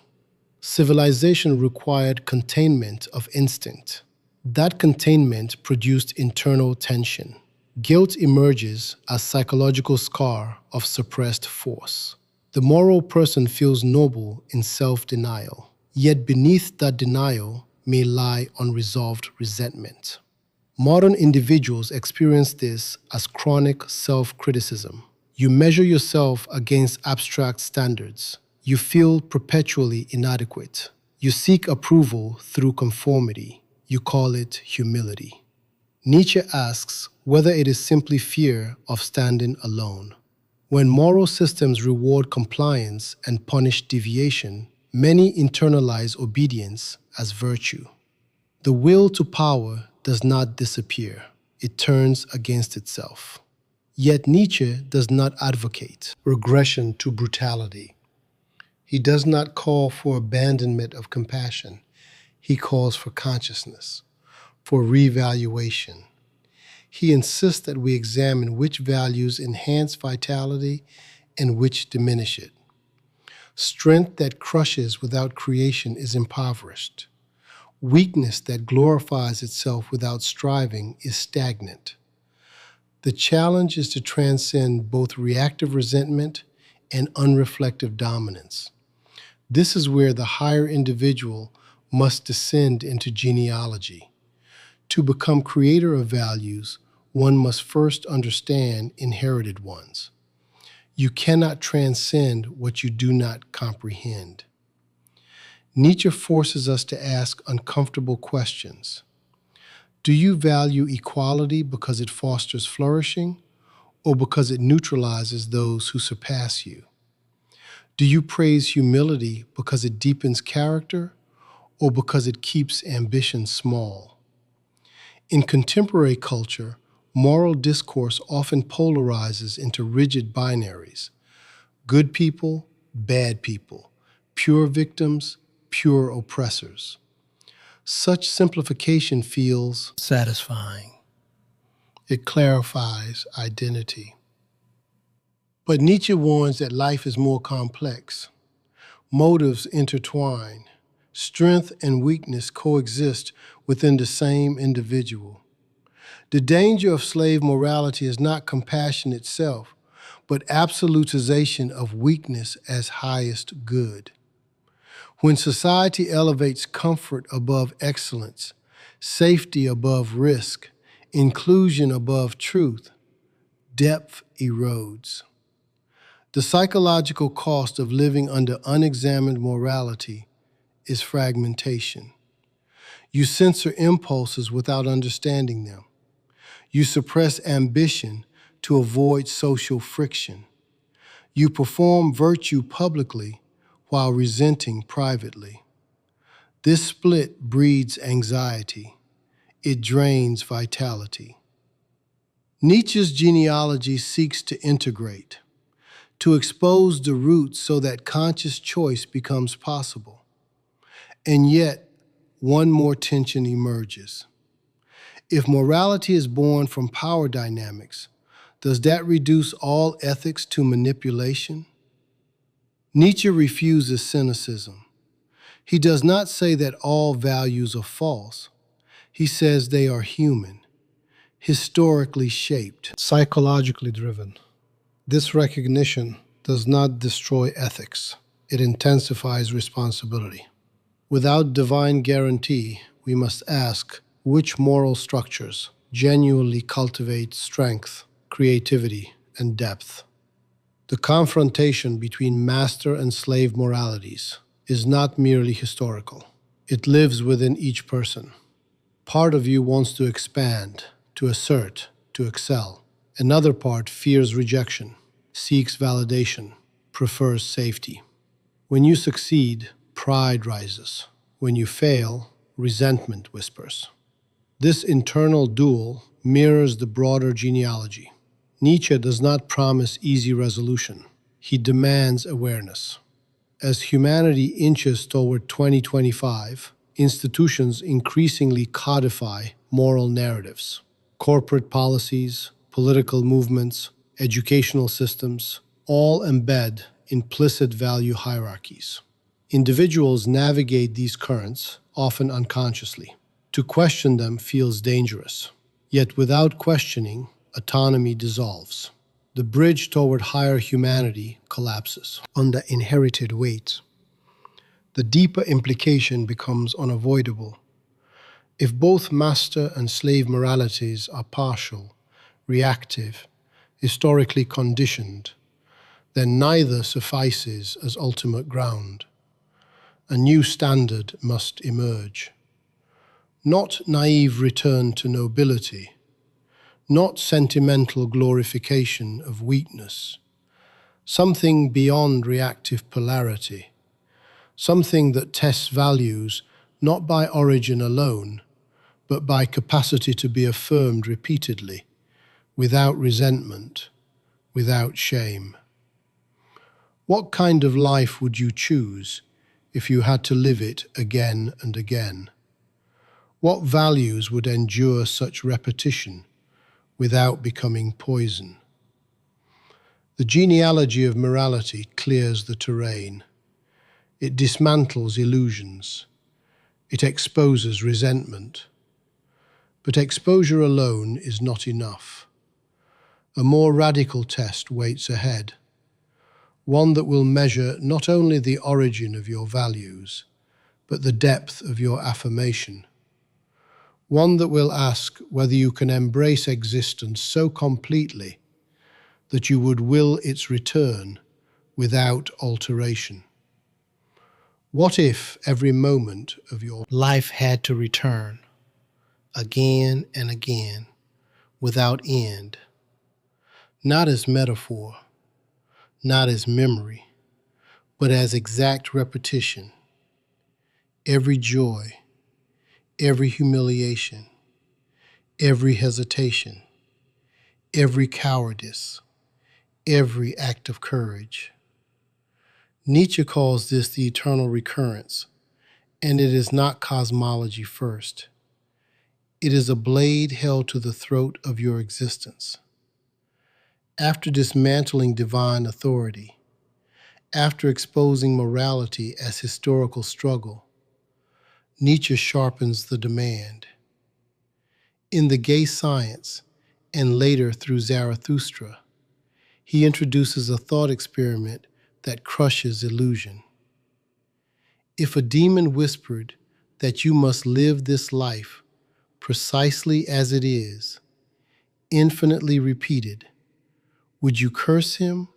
Civilization required containment of instinct. That containment produced internal tension. Guilt emerges as psychological scar of suppressed force. The moral person feels noble in self-denial, yet beneath that denial may lie unresolved resentment. Modern individuals experience this as chronic self-criticism. You measure yourself against abstract standards. You feel perpetually inadequate. You seek approval through conformity. You call it humility. Nietzsche asks whether it is simply fear of standing alone. When moral systems reward compliance and punish deviation, many internalize obedience as virtue. The will to power does not disappear. It turns against itself. Yet Nietzsche does not advocate regression to brutality. He does not call for abandonment of compassion. He calls for consciousness, for reevaluation. He insists that we examine which values enhance vitality and which diminish it. Strength that crushes without creation is impoverished. Weakness that glorifies itself without striving is stagnant. The challenge is to transcend both reactive resentment and unreflective dominance. This is where the higher individual must descend into genealogy. To become creator of values, one must first understand inherited ones. You cannot transcend what you do not comprehend. Nietzsche forces us to ask uncomfortable questions. Do you value equality because it fosters flourishing, or because it neutralizes those who surpass you? Do you praise humility because it deepens character, or because it keeps ambition small? In contemporary culture, moral discourse often polarizes into rigid binaries: good people, bad people, pure victims, pure oppressors. Such simplification feels satisfying. It clarifies identity. But Nietzsche warns that life is more complex. Motives intertwine. Strength and weakness coexist within the same individual. The danger of slave morality is not compassion itself, but absolutization of weakness as highest good. When society elevates comfort above excellence, safety above risk, inclusion above truth, depth erodes. The psychological cost of living under unexamined morality is fragmentation. You censor impulses without understanding them. You suppress ambition to avoid social friction. You perform virtue publicly while resenting privately. This split breeds anxiety. It drains vitality. Nietzsche's genealogy seeks to integrate, to expose the roots so that conscious choice becomes possible. And yet, one more tension emerges. If morality is born from power dynamics, does that reduce all ethics to manipulation? Nietzsche refuses cynicism. He does not say that all values are false. He says they are human, historically shaped, psychologically driven. This recognition does not destroy ethics. It intensifies responsibility. Without divine guarantee, we must ask which moral structures genuinely cultivate strength, creativity, and depth. The confrontation between master and slave moralities is not merely historical. It lives within each person. Part of you wants to expand, to assert, to excel. Another part fears rejection, seeks validation, prefers safety. When you succeed, pride rises. When you fail, resentment whispers. This internal duel mirrors the broader genealogy. Nietzsche does not promise easy resolution. He demands awareness. As humanity inches toward 2025, institutions increasingly codify moral narratives. Corporate policies, political movements, educational systems all embed implicit value hierarchies. Individuals navigate these currents, often unconsciously. To question them feels dangerous. Yet without questioning, autonomy dissolves. The bridge toward higher humanity collapses under inherited weight. The deeper implication becomes unavoidable. If both master and slave moralities are partial, reactive, historically conditioned, then neither suffices as ultimate ground. A new standard must emerge. Not naive return to nobility, not sentimental glorification of weakness, something beyond reactive polarity, something that tests values not by origin alone, but by capacity to be affirmed repeatedly, without resentment, without shame. What kind of life would you choose if you had to live it again and again? What values would endure such repetition without becoming poison? The genealogy of morality clears the terrain. It dismantles illusions. It exposes resentment. But exposure alone is not enough. A more radical test waits ahead, one that will measure not only the origin of your values, but the depth of your affirmation. One that will ask whether you can embrace existence so completely that you would will its return without alteration. What if every moment of your life had to return, again and again, without end, not as metaphor, not as memory, but as exact repetition? Every joy, every humiliation, every hesitation, every cowardice, every act of courage. Nietzsche calls this the eternal recurrence, and it is not cosmology first. It is a blade held to the throat of your existence. After dismantling divine authority, after exposing morality as historical struggle, Nietzsche sharpens the demand. In The Gay Science, and later through Zarathustra, he introduces a thought experiment that crushes illusion. If a demon whispered that you must live this life precisely as it is, infinitely repeated, would you curse him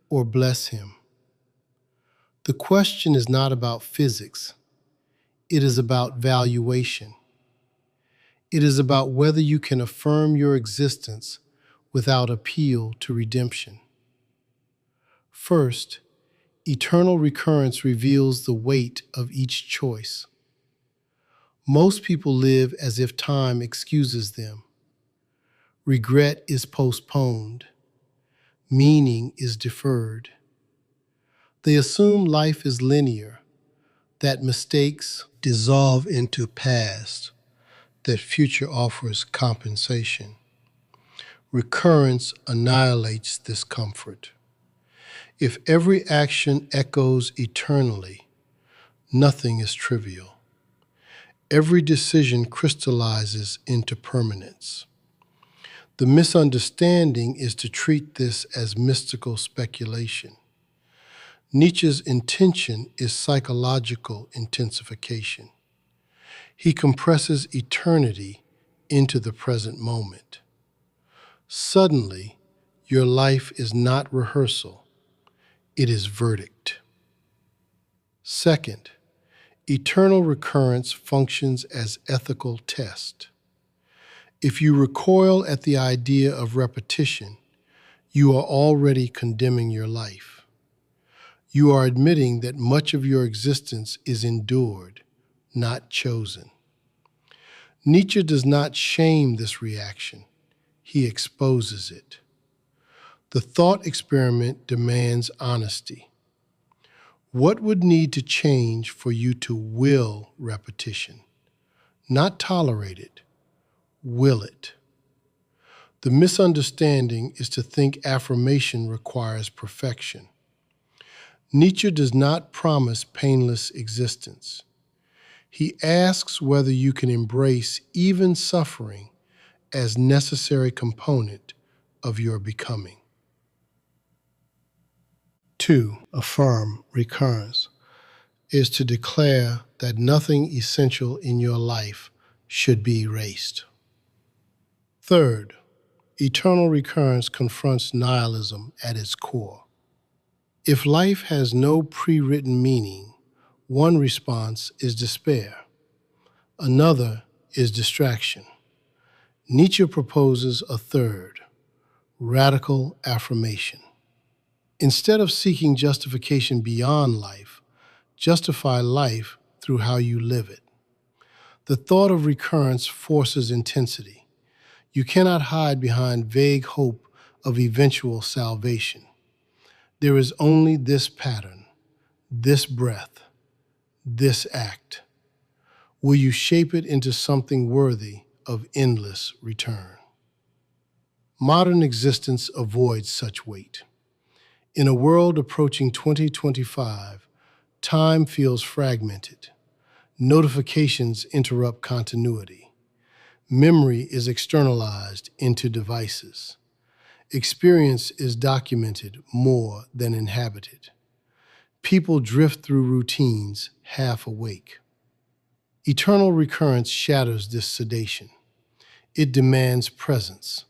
or bless him? The question is not about physics. It is about valuation. It is about whether you can affirm your existence without appeal to redemption. First, eternal recurrence reveals the weight of each choice. Most people live as if time excuses them. Regret is postponed. Meaning is deferred. They assume life is linear, that mistakes dissolve into past, that future offers compensation. Recurrence annihilates this comfort. If every action echoes eternally, nothing is trivial. Every decision crystallizes into permanence. The misunderstanding is to treat this as mystical speculation. Nietzsche's intention is psychological intensification. He compresses eternity into the present moment. Suddenly, your life is not rehearsal, it is verdict. Second, eternal recurrence functions as ethical test. If you recoil at the idea of repetition, you are already condemning your life. You are admitting that much of your existence is endured, not chosen. Nietzsche does not shame this reaction. He exposes it. The thought experiment demands honesty. What would need to change for you to will repetition? Not tolerate it, will it. The misunderstanding is to think affirmation requires perfection. Nietzsche does not promise painless existence. He asks whether you can embrace even suffering as necessary component of your becoming. 2. Affirm recurrence is to declare that nothing essential in your life should be erased. Third, eternal recurrence confronts nihilism at its core. If life has no pre-written meaning, one response is despair. Another is distraction. Nietzsche proposes a third, radical affirmation. Instead of seeking justification beyond life, justify life through how you live it. The thought of recurrence forces intensity. You cannot hide behind vague hope of eventual salvation. There is only this pattern, this breath, this act. Will you shape it into something worthy of endless return? Modern existence avoids such weight. In a world approaching 2025, time feels fragmented. Notifications interrupt continuity. Memory is externalized into devices. Experience is documented more than inhabited. People drift through routines half awake. Eternal recurrence shatters this sedation. It demands presence.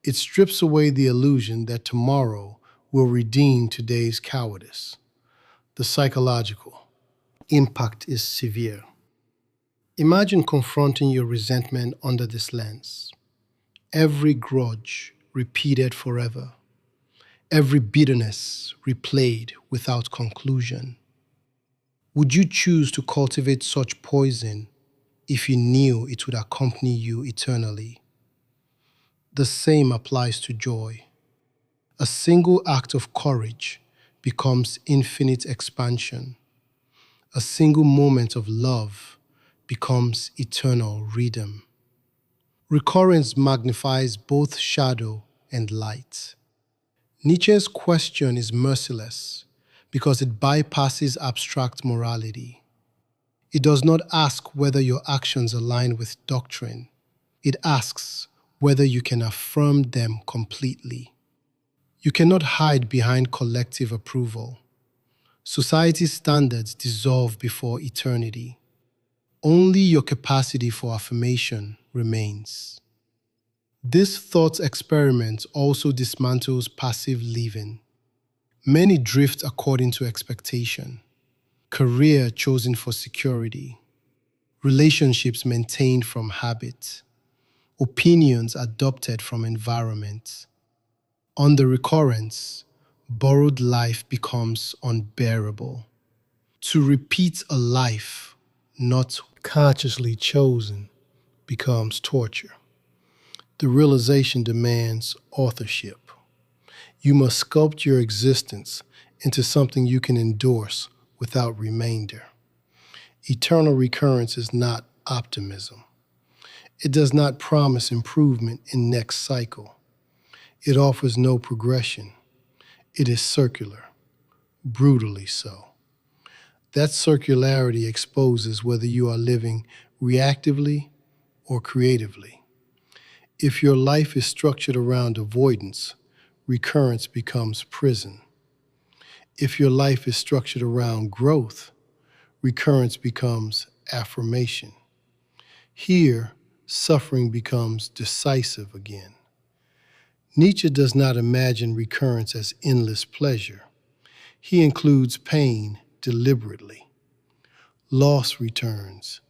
It strips away the illusion that tomorrow will redeem today's cowardice. The psychological impact is severe. Imagine confronting your resentment under this lens. Every grudge repeated forever. Every bitterness replayed without conclusion. Would you choose to cultivate such poison if you knew it would accompany you eternally? The same applies to joy. A single act of courage becomes infinite expansion. A single moment of love becomes eternal rhythm. Recurrence magnifies both shadow and light. Nietzsche's question is merciless because it bypasses abstract morality. It does not ask whether your actions align with doctrine. It asks whether you can affirm them completely. You cannot hide behind collective approval. Society's standards dissolve before eternity. Only your capacity for affirmation remains. This thought experiment also dismantles passive living. Many drift according to expectation. Career chosen for security. Relationships maintained from habit. Opinions adopted from environment. Under recurrence, borrowed life becomes unbearable. To repeat a life not consciously chosen becomes torture. The realization demands authorship. You must sculpt your existence into something you can endorse without remainder. Eternal recurrence is not optimism. It does not promise improvement in next cycle. It offers no progression. It is circular, brutally so. That circularity exposes whether you are living reactively or creatively. If your life is structured around avoidance, recurrence becomes prison. If your life is structured around growth, recurrence becomes affirmation. Here, suffering becomes decisive again. Nietzsche does not imagine recurrence as endless pleasure. He includes pain deliberately. Loss returns,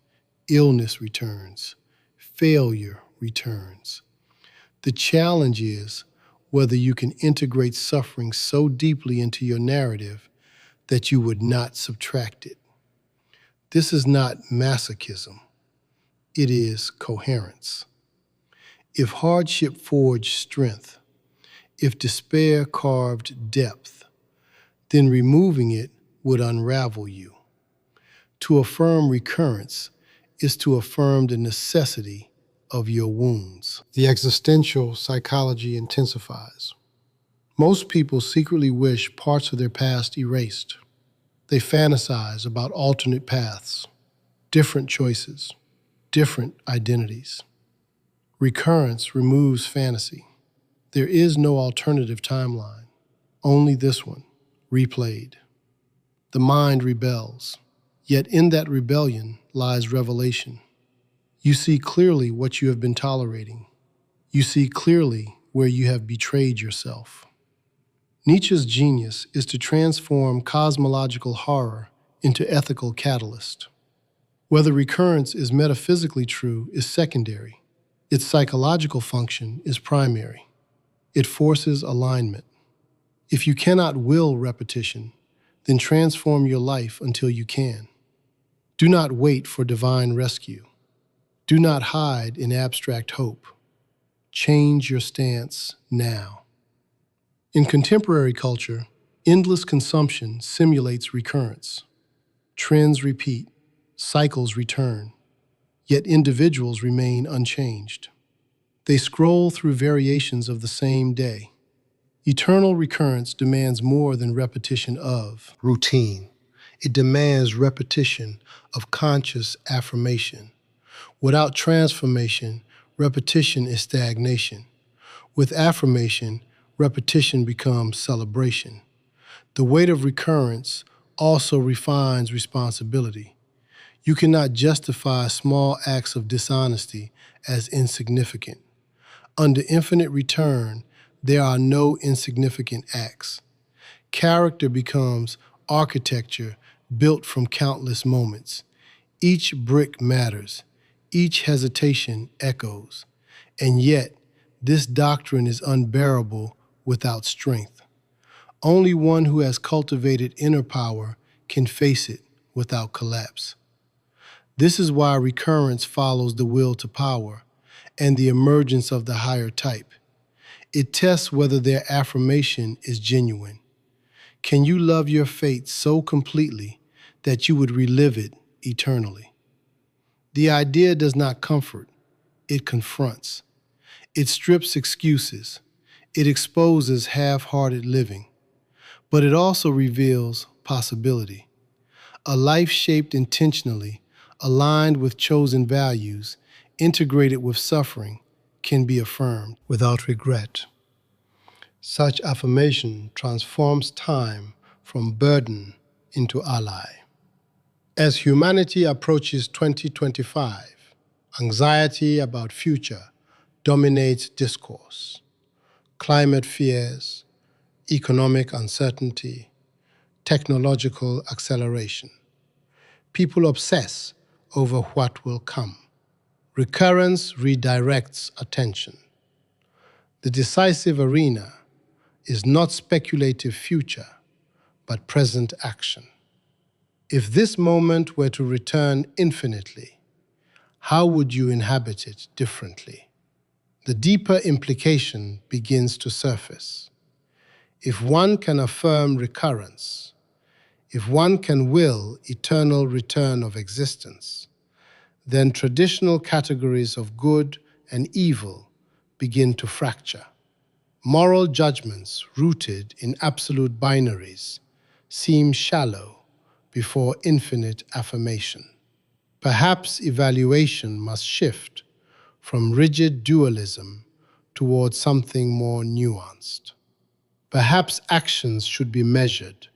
illness returns, failure returns. The challenge is whether you can integrate suffering so deeply into your narrative that you would not subtract it. This is not masochism. It is coherence. If hardship forged strength, if despair carved depth, then removing it would unravel you. To affirm recurrence is to affirm the necessity of your wounds. The existential psychology intensifies. Most people secretly wish parts of their past erased. They fantasize about alternate paths, different choices, different identities. Recurrence removes fantasy. There is no alternative timeline, only this one, replayed. The mind rebels, yet in that rebellion lies revelation. You see clearly what you have been tolerating. You see clearly where you have betrayed yourself. Nietzsche's genius is to transform cosmological horror into ethical catalyst. Whether recurrence is metaphysically true is secondary. Its psychological function is primary. It forces alignment. If you cannot will repetition, then transform your life until you can. Do not wait for divine rescue. Do not hide in abstract hope. Change your stance now. In contemporary culture, endless consumption simulates recurrence. Trends repeat, cycles return, yet individuals remain unchanged. They scroll through variations of the same day. Eternal recurrence demands more than repetition of routine. It demands repetition of conscious affirmation. Without transformation, repetition is stagnation. With affirmation, repetition becomes celebration. The weight of recurrence also refines responsibility. You cannot justify small acts of dishonesty as insignificant. Under infinite return, there are no insignificant acts. Character becomes architecture built from countless moments. Each brick matters. Each hesitation echoes. And yet, this doctrine is unbearable without strength. Only one who has cultivated inner power can face it without collapse. This is why recurrence follows the will to power and the emergence of the higher type. It tests whether their affirmation is genuine. Can you love your fate so completely that you would relive it eternally? The idea does not comfort, it confronts. It strips excuses. It exposes half-hearted living. But it also reveals possibility. A life shaped intentionally, aligned with chosen values, integrated with suffering, can be affirmed without regret. Such affirmation transforms time from burden into ally. As humanity approaches 2025, anxiety about future dominates discourse. Climate fears, economic uncertainty, technological acceleration. People obsess over what will come. Recurrence redirects attention. The decisive arena is not speculative future, but present action. If this moment were to return infinitely, how would you inhabit it differently? The deeper implication begins to surface. If one can affirm recurrence, if one can will eternal return of existence, then traditional categories of good and evil begin to fracture. Moral judgments rooted in absolute binaries seem shallow before infinite affirmation. Perhaps evaluation must shift from rigid dualism towards something more nuanced. Perhaps actions should be measured,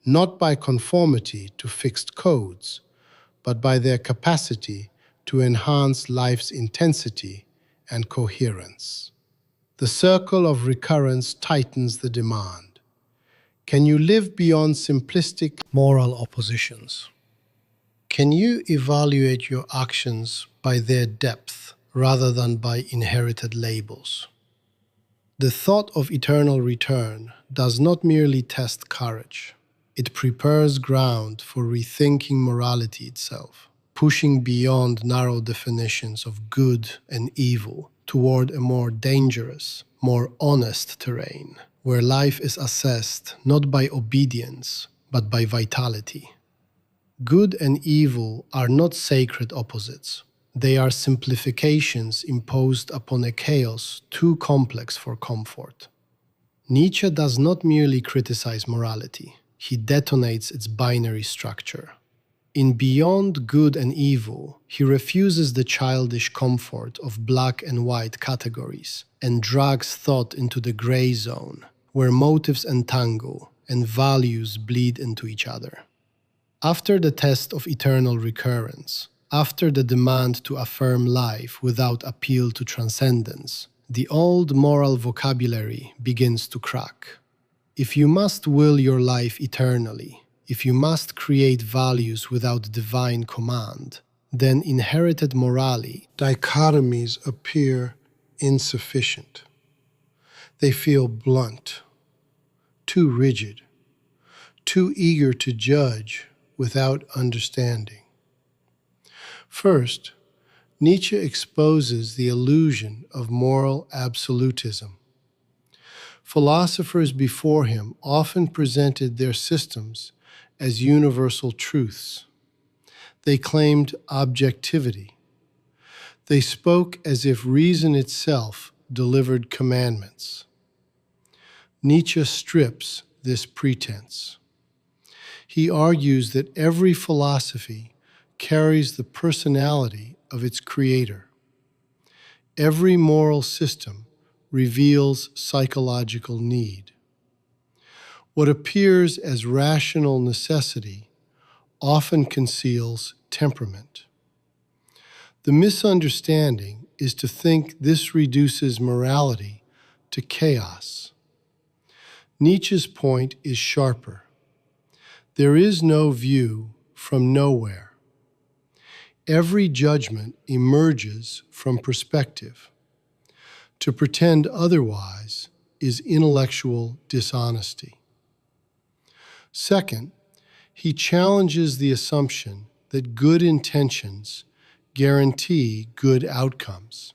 not by conformity to fixed codes, but by their capacity to enhance life's intensity and coherence. The circle of recurrence tightens the demand. Can you live beyond simplistic moral oppositions? Can you evaluate your actions by their depth rather than by inherited labels? The thought of eternal return does not merely test courage. It prepares ground for rethinking morality itself, pushing beyond narrow definitions of good and evil toward a more dangerous, more honest terrain, where life is assessed not by obedience, but by vitality. Good and evil are not sacred opposites. They are simplifications imposed upon a chaos too complex for comfort. Nietzsche does not merely criticize morality. He detonates its binary structure. In Beyond Good and Evil, he refuses the childish comfort of black and white categories and drags thought into the gray zone, where motives entangle and values bleed into each other. After the test of eternal recurrence, after the demand to affirm life without appeal to transcendence, the old moral vocabulary begins to crack. If you must will your life eternally, if you must create values without divine command, then inherited morality dichotomies appear insufficient. They feel blunt, too rigid, too eager to judge without understanding. First, Nietzsche exposes the illusion of moral absolutism. Philosophers before him often presented their systems as universal truths. They claimed objectivity. They spoke as if reason itself delivered commandments. Nietzsche strips this pretense. He argues that every philosophy carries the personality of its creator. Every moral system reveals psychological need. What appears as rational necessity often conceals temperament. The misunderstanding is to think this reduces morality to chaos. Nietzsche's point is sharper. There is no view from nowhere. Every judgment emerges from perspective. To pretend otherwise is intellectual dishonesty. Second, he challenges the assumption that good intentions guarantee good outcomes.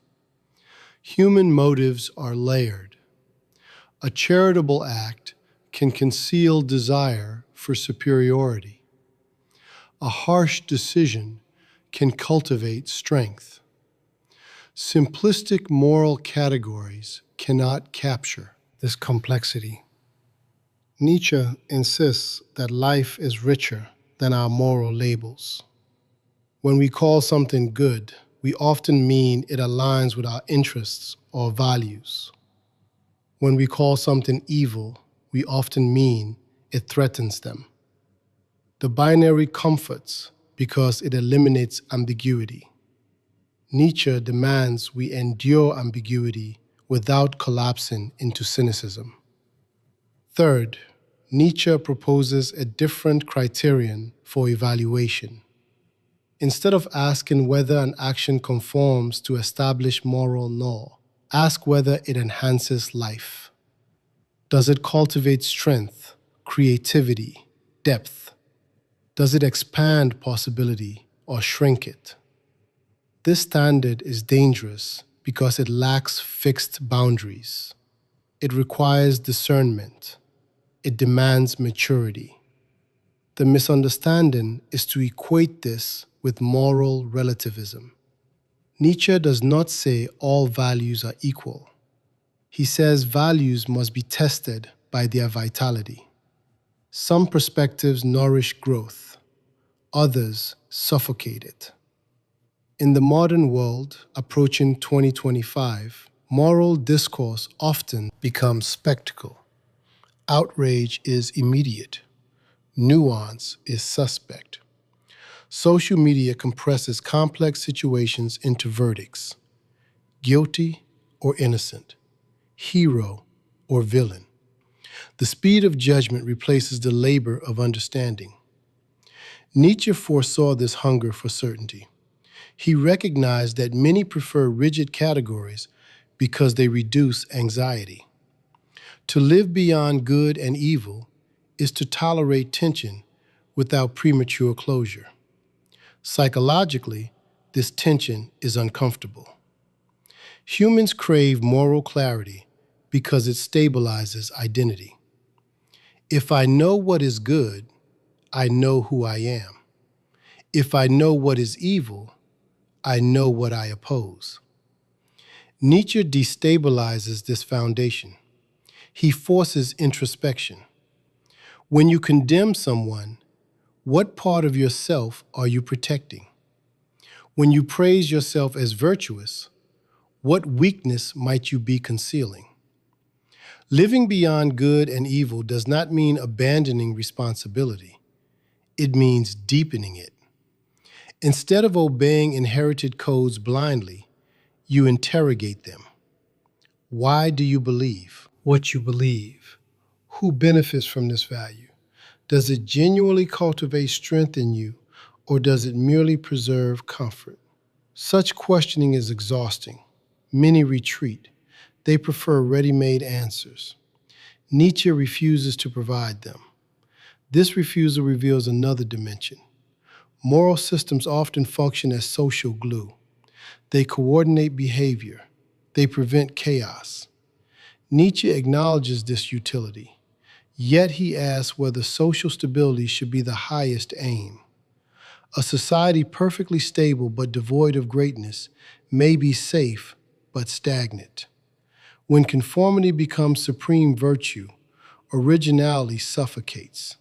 Human motives are layered. A charitable act can conceal desire for superiority. A harsh decision can cultivate strength. Simplistic moral categories cannot capture this complexity. Nietzsche insists that life is richer than our moral labels. When we call something good, we often mean it aligns with our interests or values. When we call something evil, we often mean it threatens them. The binary comforts because it eliminates ambiguity. Nietzsche demands we endure ambiguity without collapsing into cynicism. Third, Nietzsche proposes a different criterion for evaluation. Instead of asking whether an action conforms to established moral law, ask whether it enhances life. Does it cultivate strength, creativity, depth? Does it expand possibility or shrink it? This standard is dangerous because it lacks fixed boundaries. It requires discernment. It demands maturity. The misunderstanding is to equate this with moral relativism. Nietzsche does not say all values are equal. He says values must be tested by their vitality. Some perspectives nourish growth, others suffocate it. In the modern world, approaching 2025, moral discourse often becomes spectacle. Outrage is immediate. Nuance is suspect. Social media compresses complex situations into verdicts: guilty or innocent, hero or villain. The speed of judgment replaces the labor of understanding. Nietzsche foresaw this hunger for certainty. He recognized that many prefer rigid categories because they reduce anxiety. To live beyond good and evil is to tolerate tension without premature closure. Psychologically, this tension is uncomfortable. Humans crave moral clarity because it stabilizes identity. If I know what is good, I know who I am. If I know what is evil, I know what I oppose. Nietzsche destabilizes this foundation. He forces introspection. When you condemn someone, what part of yourself are you protecting? When you praise yourself as virtuous, what weakness might you be concealing? Living beyond good and evil does not mean abandoning responsibility. It means deepening it. Instead of obeying inherited codes blindly, you interrogate them. Why do you believe what you believe? Who benefits from this value? Does it genuinely cultivate strength in you, or does it merely preserve comfort? Such questioning is exhausting. Many retreat. They prefer ready-made answers. Nietzsche refuses to provide them. This refusal reveals another dimension. Moral systems often function as social glue. They coordinate behavior. They prevent chaos. Nietzsche acknowledges this utility, yet he asks whether social stability should be the highest aim. A society perfectly stable but devoid of greatness may be safe but stagnant. When conformity becomes supreme virtue, originality suffocates.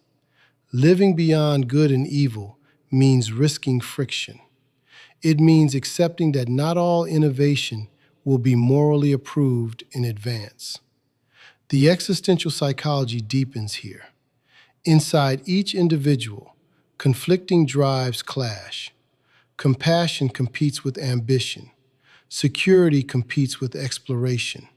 Living beyond good and evil means risking friction. It means accepting that not all innovation will be morally approved in advance. The existential psychology deepens here. Inside each individual, conflicting drives clash. Compassion competes with ambition. Security competes with exploration.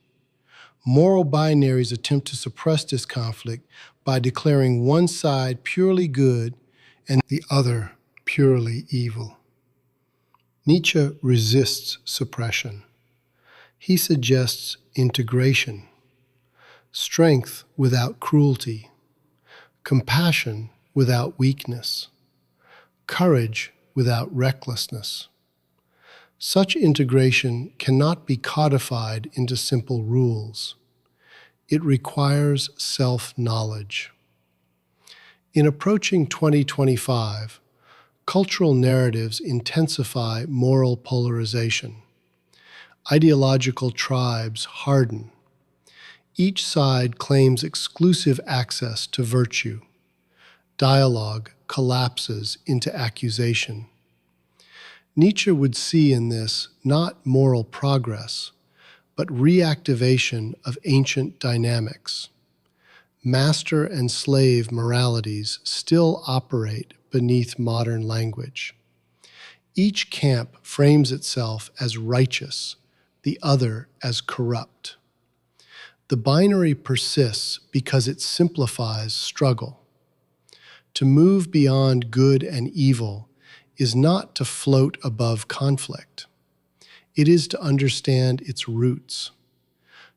Moral binaries attempt to suppress this conflict by declaring one side purely good and the other purely evil. Nietzsche resists suppression. He suggests integration, strength without cruelty, compassion without weakness, courage without recklessness. Such integration cannot be codified into simple rules. It requires self-knowledge. In approaching 2025, cultural narratives intensify moral polarization. Ideological tribes harden. Each side claims exclusive access to virtue. Dialogue collapses into accusation. Nietzsche would see in this not moral progress, but reactivation of ancient dynamics. Master and slave moralities still operate beneath modern language. Each camp frames itself as righteous, the other as corrupt. The binary persists because it simplifies struggle. To move beyond good and evil is not to float above conflict. It is to understand its roots,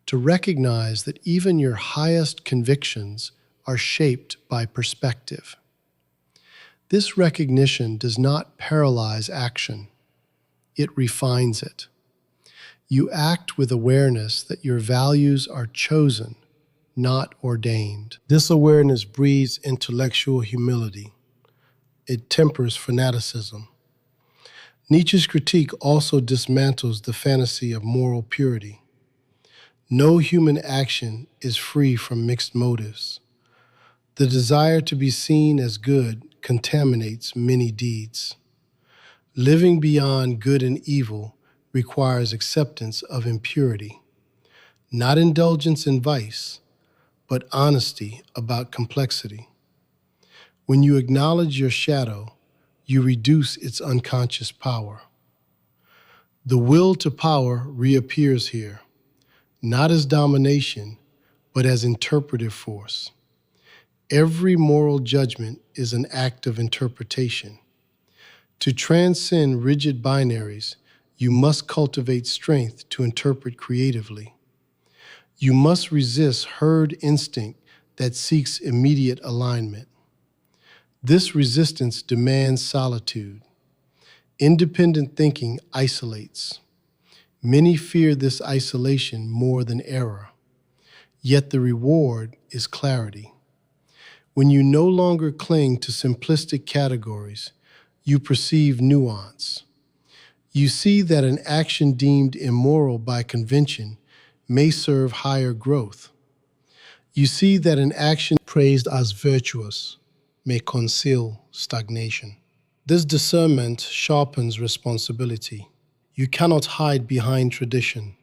to recognize that even your highest convictions are shaped by perspective. This recognition does not paralyze action. It refines it. You act with awareness that your values are chosen, not ordained. This awareness breeds intellectual humility. It tempers fanaticism. Nietzsche's critique also dismantles the fantasy of moral purity. No human action is free from mixed motives. The desire to be seen as good contaminates many deeds. Living beyond good and evil requires acceptance of impurity, not indulgence in vice, but honesty about complexity. When you acknowledge your shadow, you reduce its unconscious power. The will to power reappears here, not as domination, but as interpretive force. Every moral judgment is an act of interpretation. To transcend rigid binaries, you must cultivate strength to interpret creatively. You must resist herd instinct that seeks immediate alignment. This resistance demands solitude. Independent thinking isolates. Many fear this isolation more than error. Yet the reward is clarity. When you no longer cling to simplistic categories, you perceive nuance. You see that an action deemed immoral by convention may serve higher growth. You see that an action praised as virtuous may conceal stagnation. This discernment sharpens responsibility. You cannot hide behind tradition.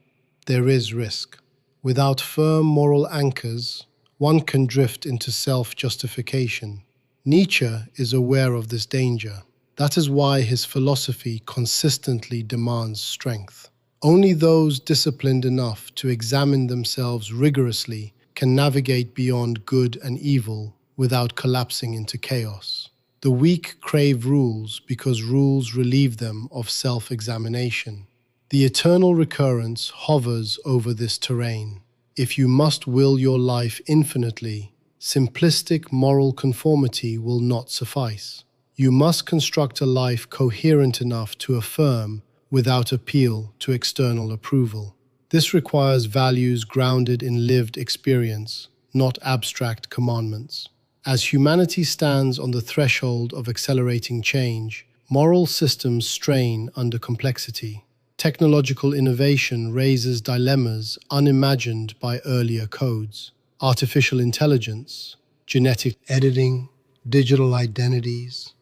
There is risk. Without firm moral anchors, one can drift into self-justification. Nietzsche is aware of this danger. That is why his philosophy consistently demands strength. Only those disciplined enough to examine themselves rigorously can navigate beyond good and evil without collapsing into chaos. The weak crave rules because rules relieve them of self-examination. The eternal recurrence hovers over this terrain. If you must will your life infinitely, simplistic moral conformity will not suffice. You must construct a life coherent enough to affirm without appeal to external approval. This requires values grounded in lived experience, not abstract commandments. As humanity stands on the threshold of accelerating change, moral systems strain under complexity. Technological innovation raises dilemmas unimagined by earlier codes. Artificial intelligence, genetic editing, Digital identities,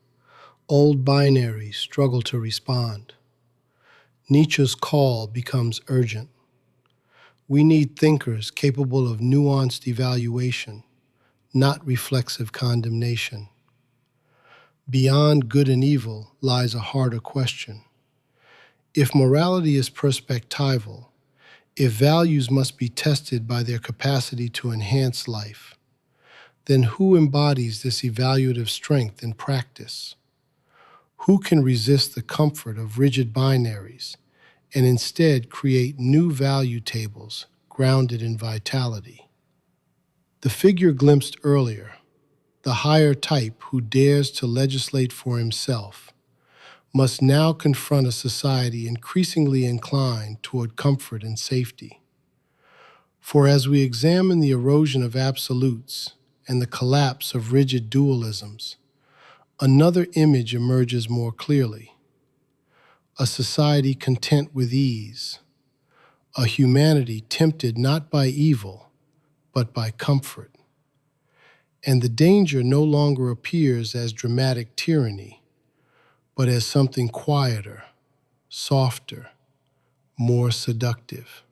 old binaries struggle to respond. Nietzsche's call becomes urgent. We need thinkers capable of nuanced evaluation, not reflexive condemnation. Beyond good and evil lies a harder question. If morality is perspectival, if values must be tested by their capacity to enhance life, then who embodies this evaluative strength in practice? Who can resist the comfort of rigid binaries and instead create new value tables grounded in vitality? The figure glimpsed earlier, the higher type who dares to legislate for himself, must now confront a society increasingly inclined toward comfort and safety. For as we examine the erosion of absolutes and the collapse of rigid dualisms, another image emerges more clearly. A society content with ease, a humanity tempted not by evil, but by comfort. And the danger no longer appears as dramatic tyranny, but as something quieter, softer, more seductive.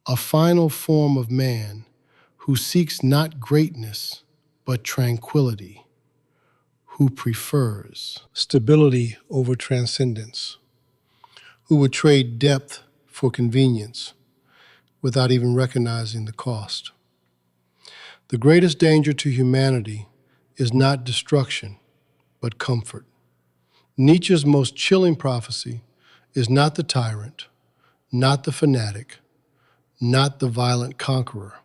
A final form of man who seeks not greatness, but tranquility, who prefers stability over transcendence, who would trade depth for convenience without even recognizing the cost. The greatest danger to humanity is not destruction, but comfort. Nietzsche's most chilling prophecy is not the tyrant, not the fanatic, not the violent conqueror.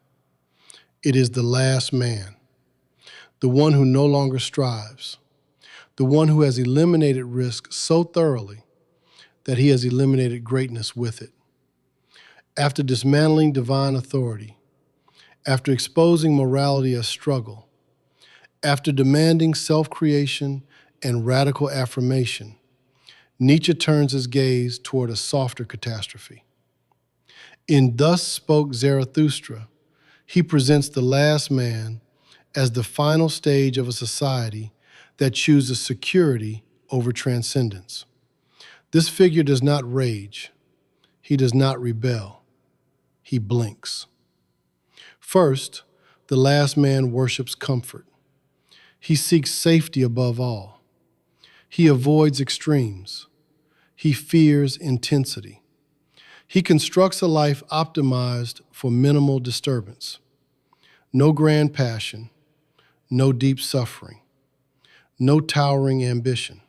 It is the last man, the one who no longer strives, the one who has eliminated risk so thoroughly that he has eliminated greatness with it. After dismantling divine authority, after exposing morality as struggle, after demanding self-creation and radical affirmation, Nietzsche turns his gaze toward a softer catastrophe. In Thus Spoke Zarathustra, he presents the last man as the final stage of a society that chooses security over transcendence. This figure does not rage. He does not rebel. He blinks. First, the last man worships comfort. He seeks safety above all. He avoids extremes. He fears intensity. He constructs a life optimized for minimal disturbance. No grand passion, no deep suffering, no towering ambition.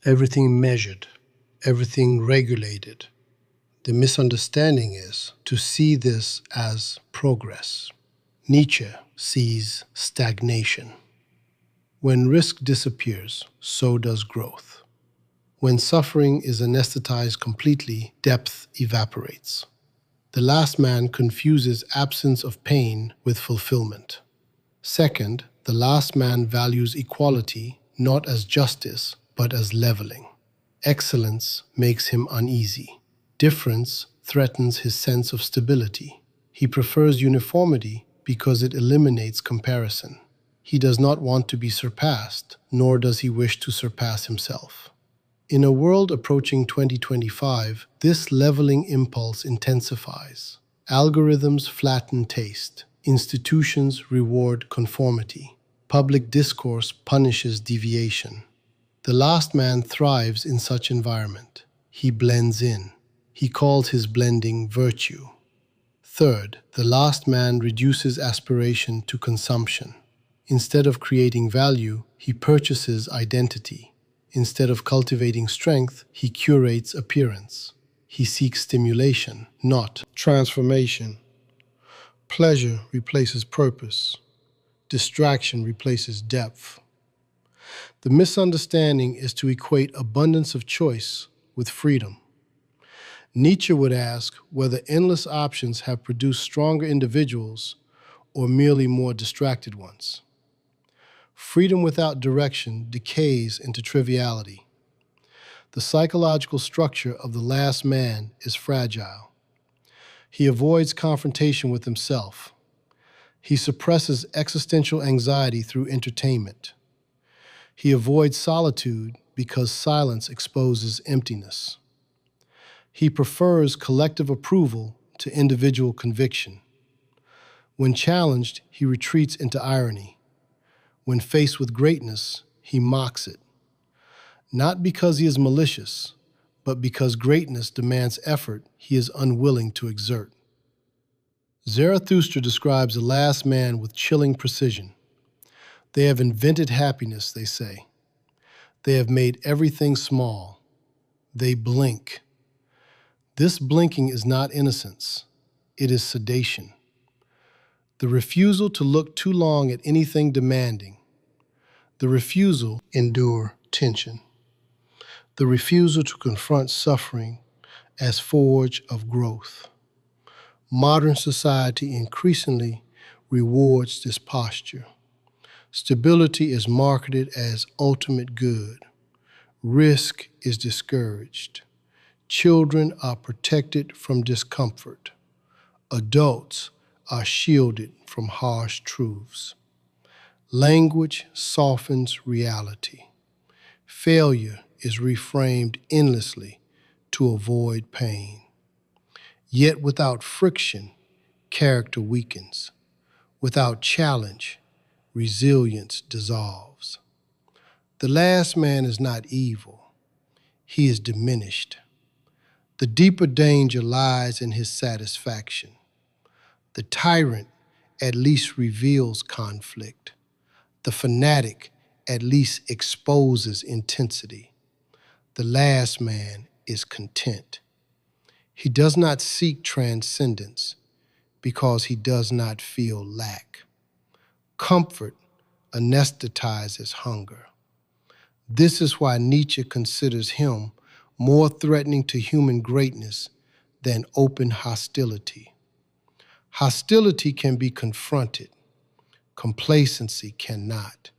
Everything measured, everything regulated. The misunderstanding is to see this as progress. Nietzsche sees stagnation. When risk disappears, so does growth. When suffering is anesthetized completely, depth evaporates. The last man confuses absence of pain with fulfillment. Second, the last man values equality not as justice, but as leveling. Excellence makes him uneasy. Difference threatens his sense of stability. He prefers uniformity because it eliminates comparison. He does not want to be surpassed, nor does he wish to surpass himself. In a world approaching 2025, this leveling impulse intensifies. Algorithms flatten taste. Institutions reward conformity. Public discourse punishes deviation. The last man thrives in such environment. He blends in. He calls his blending virtue. Third, the last man reduces aspiration to consumption. Instead of creating value, he purchases identity. Instead of cultivating strength, he curates appearance. He seeks stimulation, not transformation. Pleasure replaces purpose. Distraction replaces depth. The misunderstanding is to equate abundance of choice with freedom. Nietzsche would ask whether endless options have produced stronger individuals or merely more distracted ones. Freedom without direction decays into triviality. The psychological structure of the last man is fragile. He avoids confrontation with himself. He suppresses existential anxiety through entertainment. He avoids solitude because silence exposes emptiness. He prefers collective approval to individual conviction. When challenged, he retreats into irony. When faced with greatness, he mocks it. Not because he is malicious, but because greatness demands effort he is unwilling to exert. Zarathustra describes the last man with chilling precision. They have invented happiness, they say. They have made everything small. They blink. This blinking is not innocence. It is sedation. The refusal to look too long at anything demanding. The refusal to endure tension. The refusal to confront suffering as forge of growth. Modern society increasingly rewards this posture. Stability is marketed as ultimate good. Risk is discouraged. Children are protected from discomfort. Adults are shielded from harsh truths. Language softens reality. Failure is reframed endlessly to avoid pain. Yet without friction, character weakens. Without challenge, resilience dissolves. The last man is not evil. He is diminished. The deeper danger lies in his satisfaction. The tyrant at least reveals conflict. The fanatic at least exposes intensity. The last man is content. He does not seek transcendence because he does not feel lack. Comfort anesthetizes hunger. This is why Nietzsche considers him more threatening to human greatness than open hostility. Hostility can be confronted. Complacency cannot.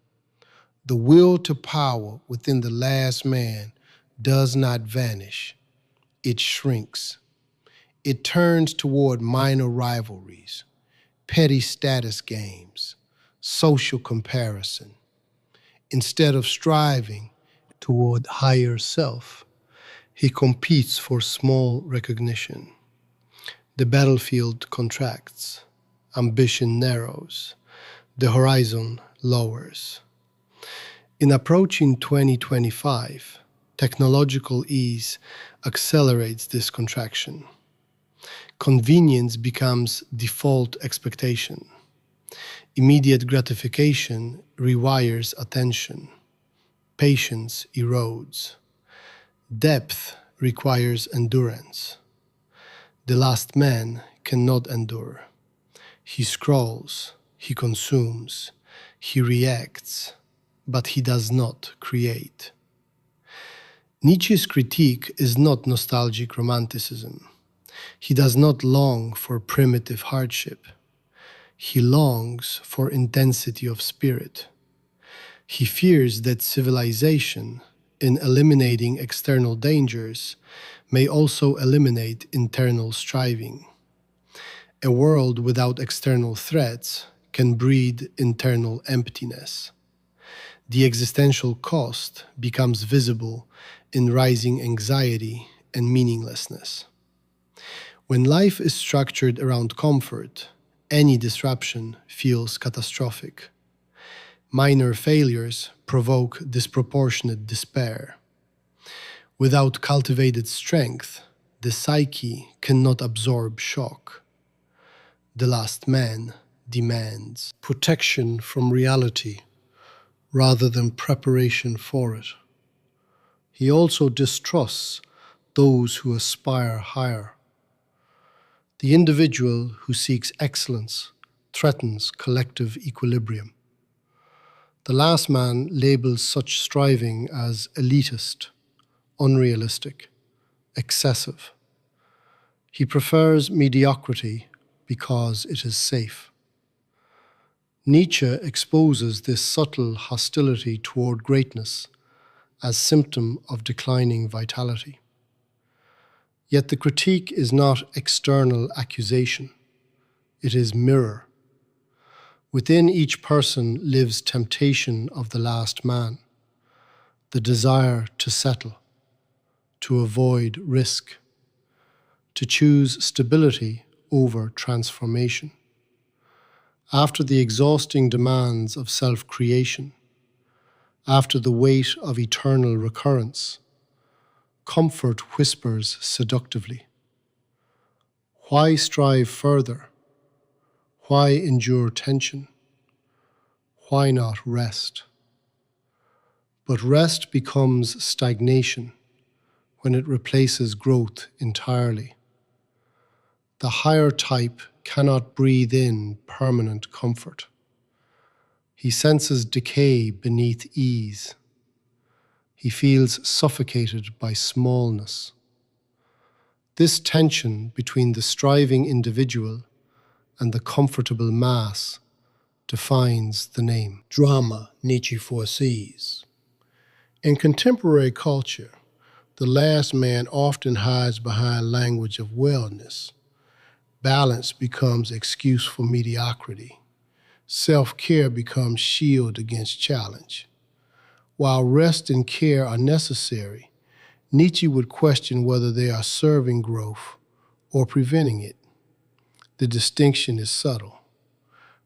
The will to power within the last man does not vanish. It shrinks. It turns toward minor rivalries, petty status games, social comparison. Instead of striving toward higher self, he competes for small recognition. The battlefield contracts, ambition narrows, the horizon lowers. In approaching 2025, technological ease accelerates this contraction. Convenience becomes default expectation. Immediate gratification rewires attention. Patience erodes. Depth requires endurance. The last man cannot endure. He scrolls, he consumes, he reacts, but he does not create. Nietzsche's critique is not nostalgic romanticism. He does not long for primitive hardship. He longs for intensity of spirit. He fears that civilization, in eliminating external dangers, may also eliminate internal striving. A world without external threats can breed internal emptiness. The existential cost becomes visible in rising anxiety and meaninglessness. When life is structured around comfort, any disruption feels catastrophic. Minor failures provoke disproportionate despair. Without cultivated strength, the psyche cannot absorb shock. The last man demands protection from reality rather than preparation for it. He also distrusts those who aspire higher. The individual who seeks excellence threatens collective equilibrium. The last man labels such striving as elitist, unrealistic, excessive. He prefers mediocrity because it is safe. Nietzsche exposes this subtle hostility toward greatness as symptom of declining vitality. Yet the critique is not external accusation. It is mirror. Within each person lives temptation of the last man, the desire to settle, to avoid risk, to choose stability over transformation. After the exhausting demands of self-creation, after the weight of eternal recurrence, comfort whispers seductively. Why strive further? Why endure tension? Why not rest? But rest becomes stagnation when it replaces growth entirely. The higher type cannot breathe in permanent comfort. He senses decay beneath ease. He feels suffocated by smallness. This tension between the striving individual and the comfortable mass defines the name. Drama Nietzsche foresees. In contemporary culture, the last man often hides behind language of wellness. Balance becomes excuse for mediocrity. Self-care becomes shield against challenge. While rest and care are necessary, Nietzsche would question whether they are serving growth or preventing it. The distinction is subtle.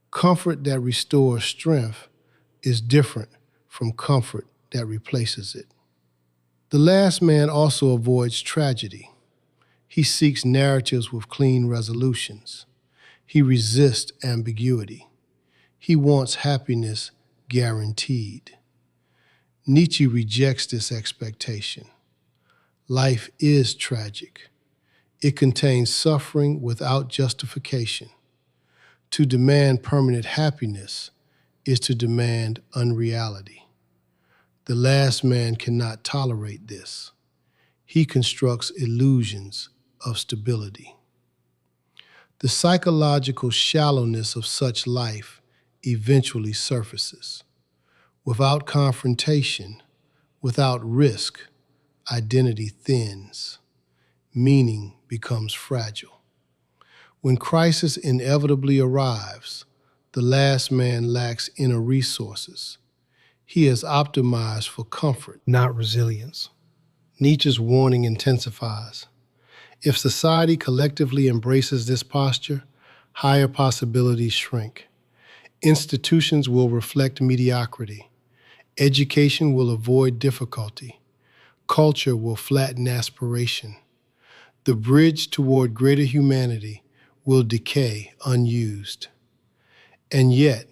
Comfort that restores strength is different from comfort that replaces it. The last man also avoids tragedy. He seeks narratives with clean resolutions. He resists ambiguity. He wants happiness guaranteed. Nietzsche rejects this expectation. Life is tragic. It contains suffering without justification. To demand permanent happiness is to demand unreality. The last man cannot tolerate this. He constructs illusions of stability. The psychological shallowness of such life eventually surfaces. Without confrontation, without risk, identity thins. Meaning becomes fragile. When crisis inevitably arrives, the last man lacks inner resources. He is optimized for comfort, not resilience. Nietzsche's warning intensifies. If society collectively embraces this posture, higher possibilities shrink. Institutions will reflect mediocrity. Education will avoid difficulty. Culture will flatten aspiration. The bridge toward greater humanity will decay unused. And yet,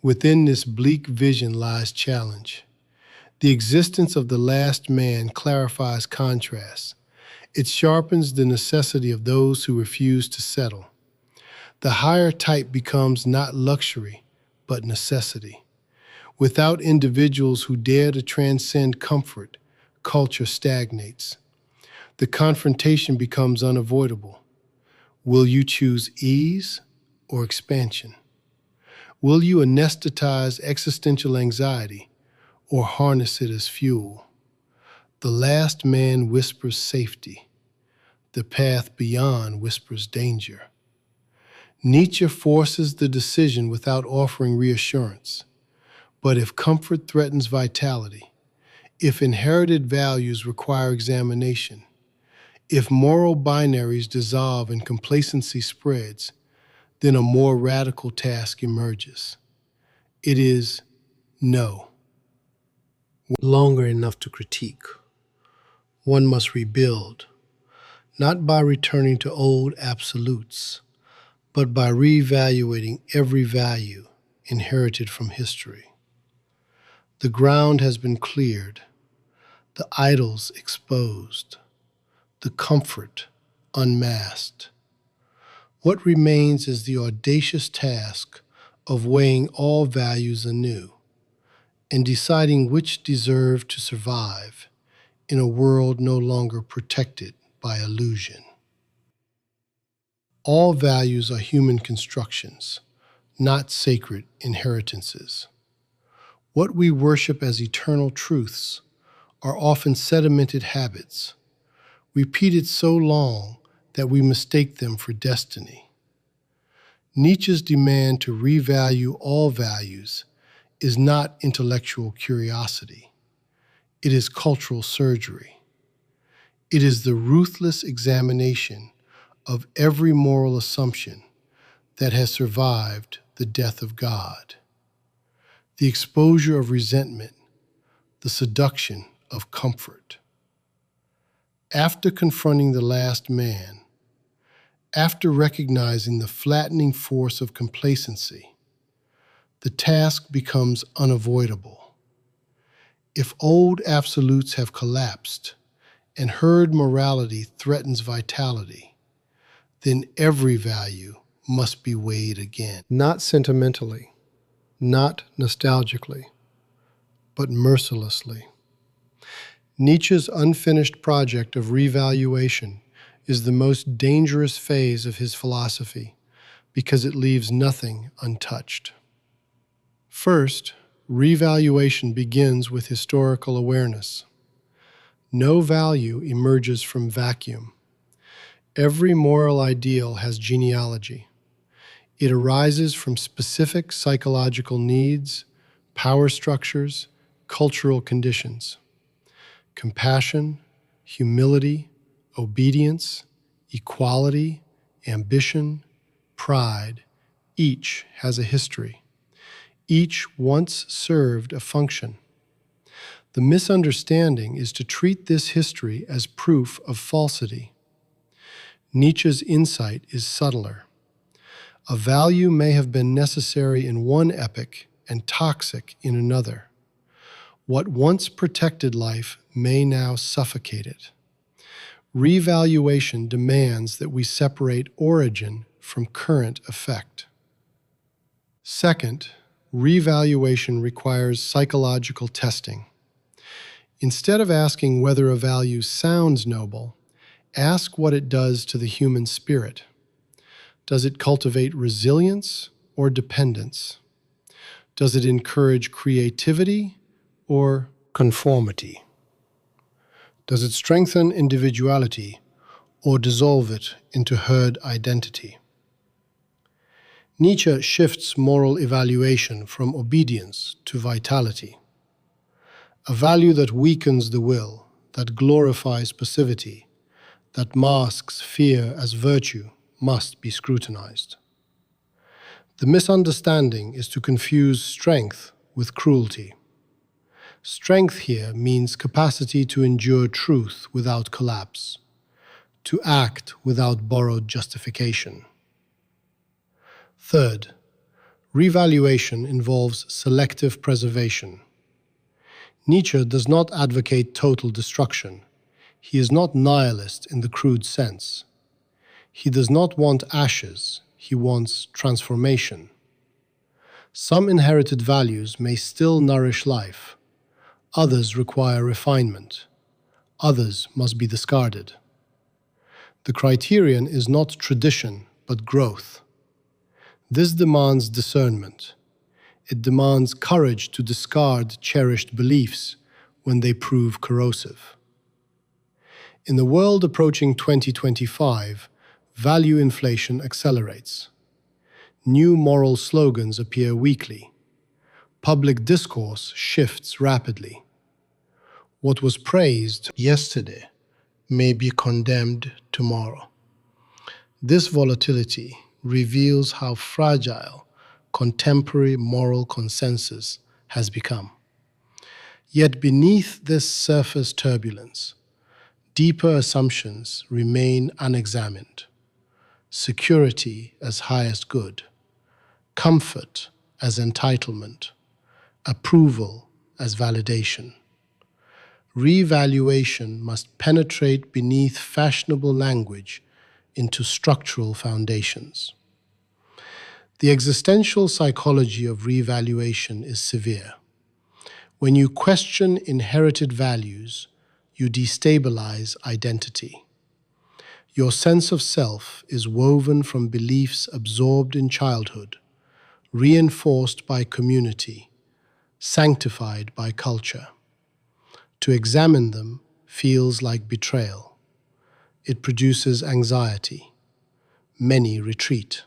within this bleak vision lies challenge. The existence of the last man clarifies contrasts. It sharpens the necessity of those who refuse to settle. The higher type becomes not luxury, but necessity. Without individuals who dare to transcend comfort, culture stagnates. The confrontation becomes unavoidable. Will you choose ease or expansion? Will you anesthetize existential anxiety or harness it as fuel? The last man whispers safety. The path beyond whispers danger. Nietzsche forces the decision without offering reassurance. But if comfort threatens vitality, if inherited values require examination, if moral binaries dissolve and complacency spreads, then a more radical task emerges. It is no. Longer enough to critique. One must rebuild, not by returning to old absolutes, but by reevaluating every value inherited from history. The ground has been cleared, the idols exposed, the comfort unmasked. What remains is the audacious task of weighing all values anew and deciding which deserve to survive in a world no longer protected by illusion. All values are human constructions, not sacred inheritances. What we worship as eternal truths are often sedimented habits, repeated so long that we mistake them for destiny. Nietzsche's demand to revalue all values is not intellectual curiosity. It is cultural surgery. It is the ruthless examination of every moral assumption that has survived the death of God, the exposure of resentment, the seduction of comfort. After confronting the last man, after recognizing the flattening force of complacency, the task becomes unavoidable. If old absolutes have collapsed and herd morality threatens vitality, then every value must be weighed again. Not sentimentally, not nostalgically, but mercilessly. Nietzsche's unfinished project of revaluation is the most dangerous phase of his philosophy because it leaves nothing untouched. First, revaluation begins with historical awareness. No value emerges from vacuum. Every moral ideal has genealogy. It arises from specific psychological needs, power structures, cultural conditions. Compassion, humility, obedience, equality, ambition, pride, each has a history. Each once served a function. The misunderstanding is to treat this history as proof of falsity. Nietzsche's insight is subtler. A value may have been necessary in one epoch and toxic in another. What once protected life may now suffocate it. Revaluation demands that we separate origin from current effect. Second, revaluation requires psychological testing. Instead of asking whether a value sounds noble, ask what it does to the human spirit. Does it cultivate resilience or dependence? Does it encourage creativity or conformity? Does it strengthen individuality or dissolve it into herd identity? Nietzsche shifts moral evaluation from obedience to vitality. A value that weakens the will, that glorifies passivity, that masks fear as virtue, must be scrutinized. The misunderstanding is to confuse strength with cruelty. Strength here means capacity to endure truth without collapse, to act without borrowed justification. Third, revaluation involves selective preservation. Nietzsche does not advocate total destruction. He is not nihilist in the crude sense. He does not want ashes, he wants transformation. Some inherited values may still nourish life. Others require refinement. Others must be discarded. The criterion is not tradition, but growth. This demands discernment. It demands courage to discard cherished beliefs when they prove corrosive. In the world approaching 2025, value inflation accelerates. New moral slogans appear weekly. Public discourse shifts rapidly. What was praised yesterday may be condemned tomorrow. This volatility reveals how fragile contemporary moral consensus has become. Yet beneath this surface turbulence, deeper assumptions remain unexamined. Security as highest good, comfort as entitlement, approval as validation. Revaluation must penetrate beneath fashionable language into structural foundations. The existential psychology of revaluation is severe. When you question inherited values, you destabilize identity. Your sense of self is woven from beliefs absorbed in childhood, reinforced by community, sanctified by culture. To examine them feels like betrayal. It produces anxiety. Many retreat.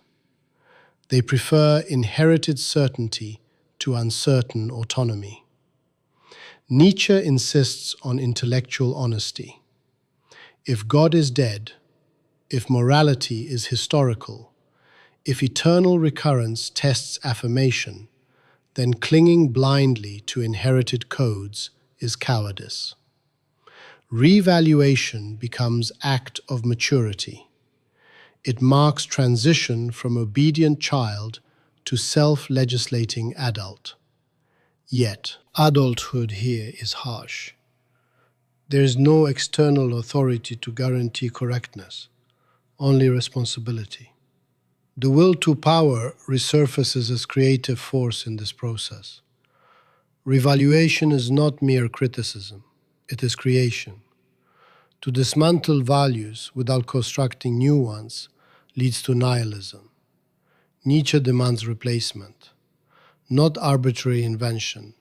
They prefer inherited certainty to uncertain autonomy. Nietzsche insists on intellectual honesty. If God is dead, if morality is historical, if eternal recurrence tests affirmation, then clinging blindly to inherited codes is cowardice. Revaluation becomes act of maturity. It marks transition from obedient child to self-legislating adult. Yet, adulthood here is harsh. There is no external authority to guarantee correctness, only responsibility. The will to power resurfaces as creative force in this process. Revaluation is not mere criticism, it is creation. To dismantle values without constructing new ones leads to nihilism. Nietzsche demands replacement, not arbitrary invention,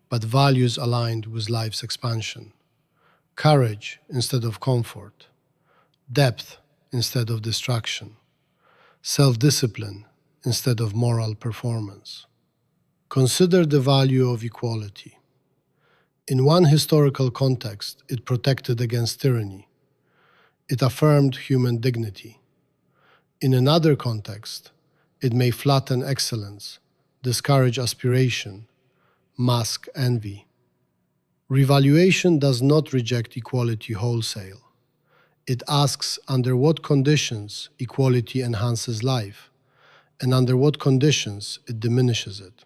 but values aligned with life's expansion. Courage instead of comfort, depth instead of distraction, self-discipline instead of moral performance. Consider the value of equality. In one historical context, it protected against tyranny. It affirmed human dignity. In another context, it may flatten excellence, discourage aspiration, mask envy. Revaluation does not reject equality wholesale. It asks under what conditions equality enhances life, and under what conditions it diminishes it.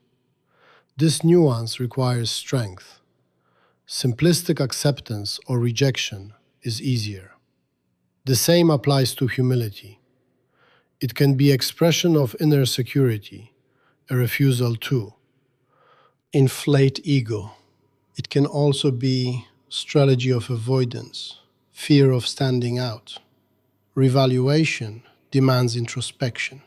This nuance requires strength. Simplistic acceptance or rejection is easier. The same applies to humility. It can be expression of inner security, a refusal to inflate ego. It can also be strategy of avoidance, fear of standing out. Revaluation demands introspection.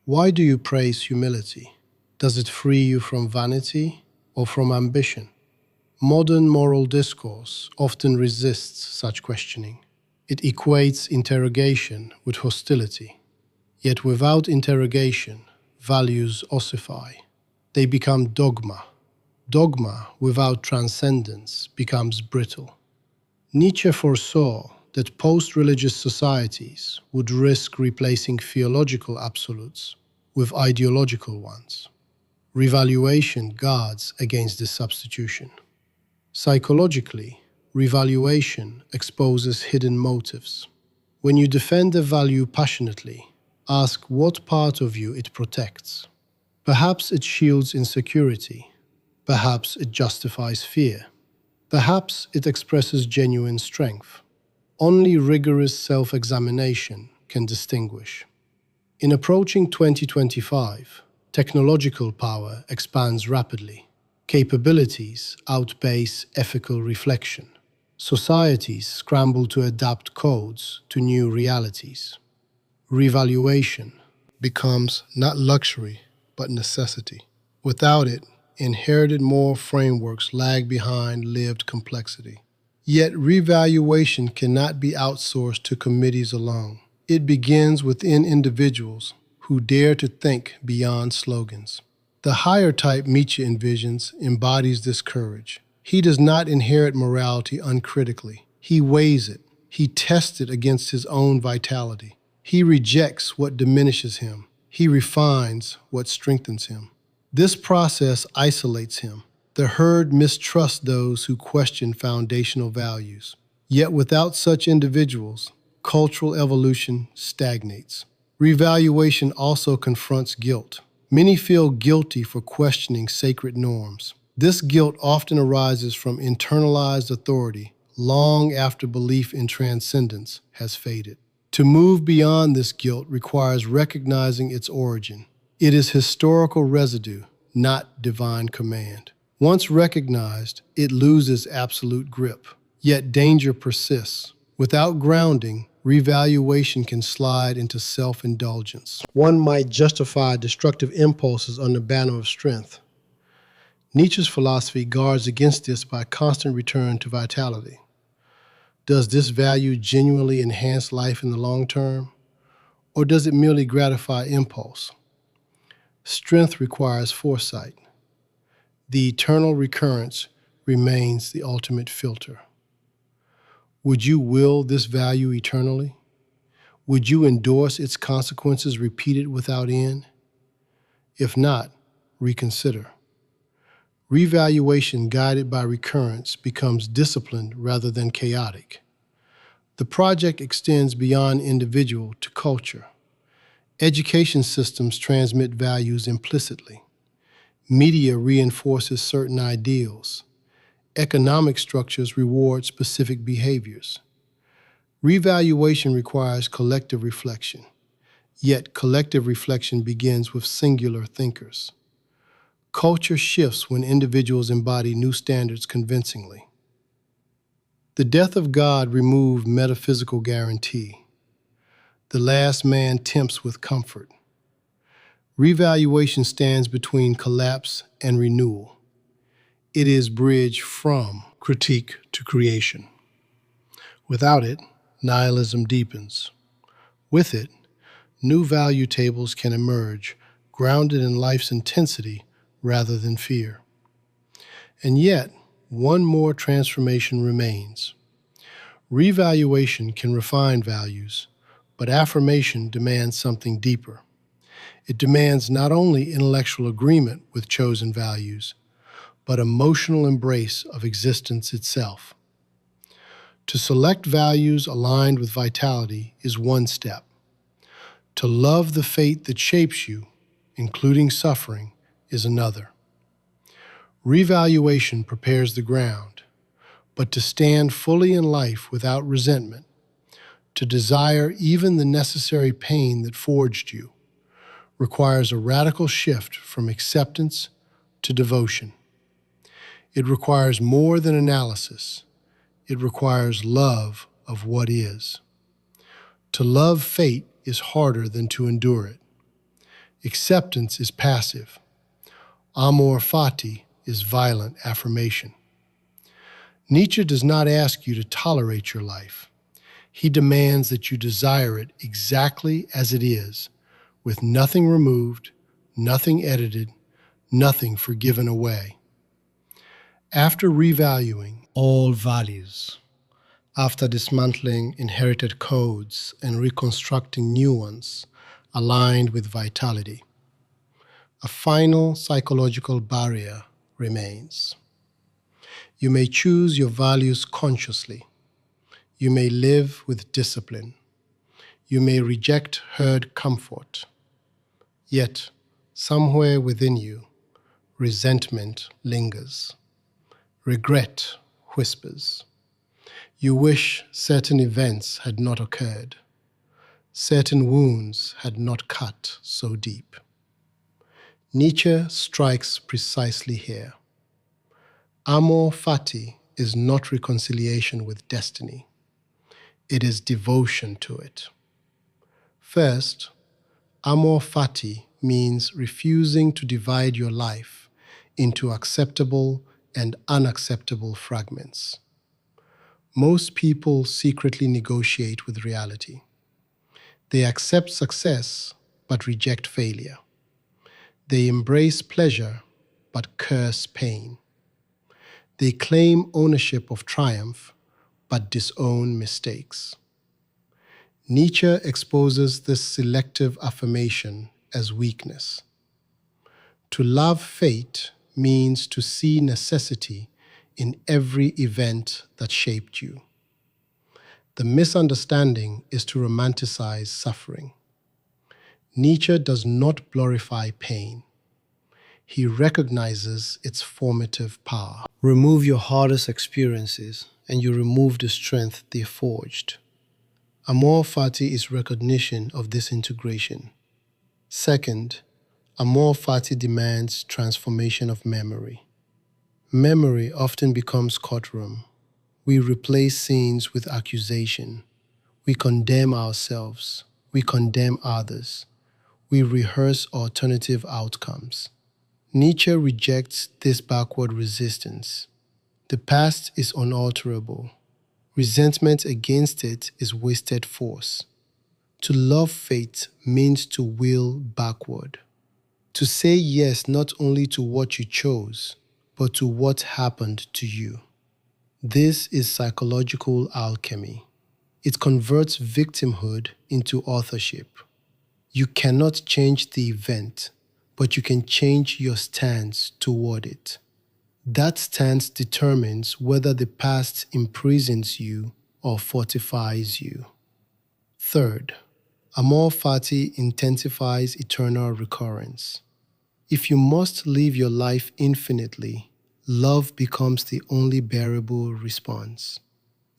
Why do you praise humility? Does it free you from vanity or from ambition? Modern moral discourse often resists such questioning. It equates interrogation with hostility. Yet without interrogation, values ossify. They become dogma. Dogma without transcendence becomes brittle. Nietzsche foresaw that post-religious societies would risk replacing theological absolutes with ideological ones. Revaluation guards against this substitution. Psychologically, revaluation exposes hidden motives. When you defend a value passionately, ask what part of you it protects. Perhaps it shields insecurity. Perhaps it justifies fear. Perhaps it expresses genuine strength. Only rigorous self-examination can distinguish. In approaching 2025, technological power expands rapidly. Capabilities outpace ethical reflection. Societies scramble to adapt codes to new realities. Revaluation becomes not luxury, but necessity. Without it, inherited moral frameworks lag behind lived complexity. Yet revaluation cannot be outsourced to committees alone. It begins within individuals who dare to think beyond slogans. The higher type Nietzsche envisions embodies this courage. He does not inherit morality uncritically. He weighs it. He tests it against his own vitality. He rejects what diminishes him. He refines what strengthens him. This process isolates him. The herd mistrusts those who question foundational values. Yet without such individuals, cultural evolution stagnates. Revaluation also confronts guilt. Many feel guilty for questioning sacred norms. This guilt often arises from internalized authority long after belief in transcendence has faded. To move beyond this guilt requires recognizing its origin. It is historical residue, not divine command. Once recognized, it loses absolute grip. Yet danger persists. Without grounding, revaluation can slide into self-indulgence. One might justify destructive impulses under banner of strength. Nietzsche's philosophy guards against this by constant return to vitality. Does this value genuinely enhance life in the long term, or does it merely gratify impulse? Strength requires foresight. The eternal recurrence remains the ultimate filter. Would you will this value eternally? Would you endorse its consequences repeated without end? If not, reconsider. Revaluation guided by recurrence becomes disciplined rather than chaotic. The project extends beyond individual to culture. Education systems transmit values implicitly. Media reinforces certain ideals. Economic structures reward specific behaviors. Revaluation requires collective reflection, yet collective reflection begins with singular thinkers. Culture shifts when individuals embody new standards convincingly. The death of God removed metaphysical guarantee. The last man tempts with comfort. Revaluation stands between collapse and renewal. It is bridge from critique to creation. Without it, nihilism deepens. With it, new value tables can emerge, grounded in life's intensity rather than fear. And yet, one more transformation remains. Revaluation can refine values, but affirmation demands something deeper. It demands not only intellectual agreement with chosen values, but emotional embrace of existence itself. To select values aligned with vitality is one step. To love the fate that shapes you, including suffering, is another. Revaluation prepares the ground, but to stand fully in life without resentment, to desire even the necessary pain that forged you, requires a radical shift from acceptance to devotion. It requires more than analysis. It requires love of what is. To love fate is harder than to endure it. Acceptance is passive. Amor fati is violent affirmation. Nietzsche does not ask you to tolerate your life. He demands that you desire it exactly as it is, with nothing removed, nothing edited, nothing forgiven away. After revaluing all values, after dismantling inherited codes and reconstructing new ones aligned with vitality, a final psychological barrier remains. You may choose your values consciously. You may live with discipline. You may reject herd comfort. Yet, somewhere within you, resentment lingers. Regret whispers. You wish certain events had not occurred. Certain wounds had not cut so deep. Nietzsche strikes precisely here. Amor fati is not reconciliation with destiny. It is devotion to it. First, amor fati means refusing to divide your life into acceptable and unacceptable fragments. Most people secretly negotiate with reality. They accept success but reject failure. They embrace pleasure but curse pain. They claim ownership of triumph but disown mistakes. Nietzsche exposes this selective affirmation as weakness. To love fate means to see necessity in every event that shaped you. The misunderstanding is to romanticize suffering. Nietzsche does not glorify pain. He recognizes its formative power. Remove your hardest experiences, and you remove the strength they forged. Amor fati is recognition of this integration. Second, amor fati demands transformation of memory. Memory often becomes courtroom. We replace scenes with accusation. We condemn ourselves. We condemn others. We rehearse alternative outcomes. Nietzsche rejects this backward resistance. The past is unalterable. Resentment against it is wasted force. To love fate means to will backward. To say yes not only to what you chose, but to what happened to you. This is psychological alchemy. It converts victimhood into authorship. You cannot change the event, but you can change your stance toward it. That stance determines whether the past imprisons you or fortifies you. Third, amor fati intensifies eternal recurrence. If you must live your life infinitely, love becomes the only bearable response.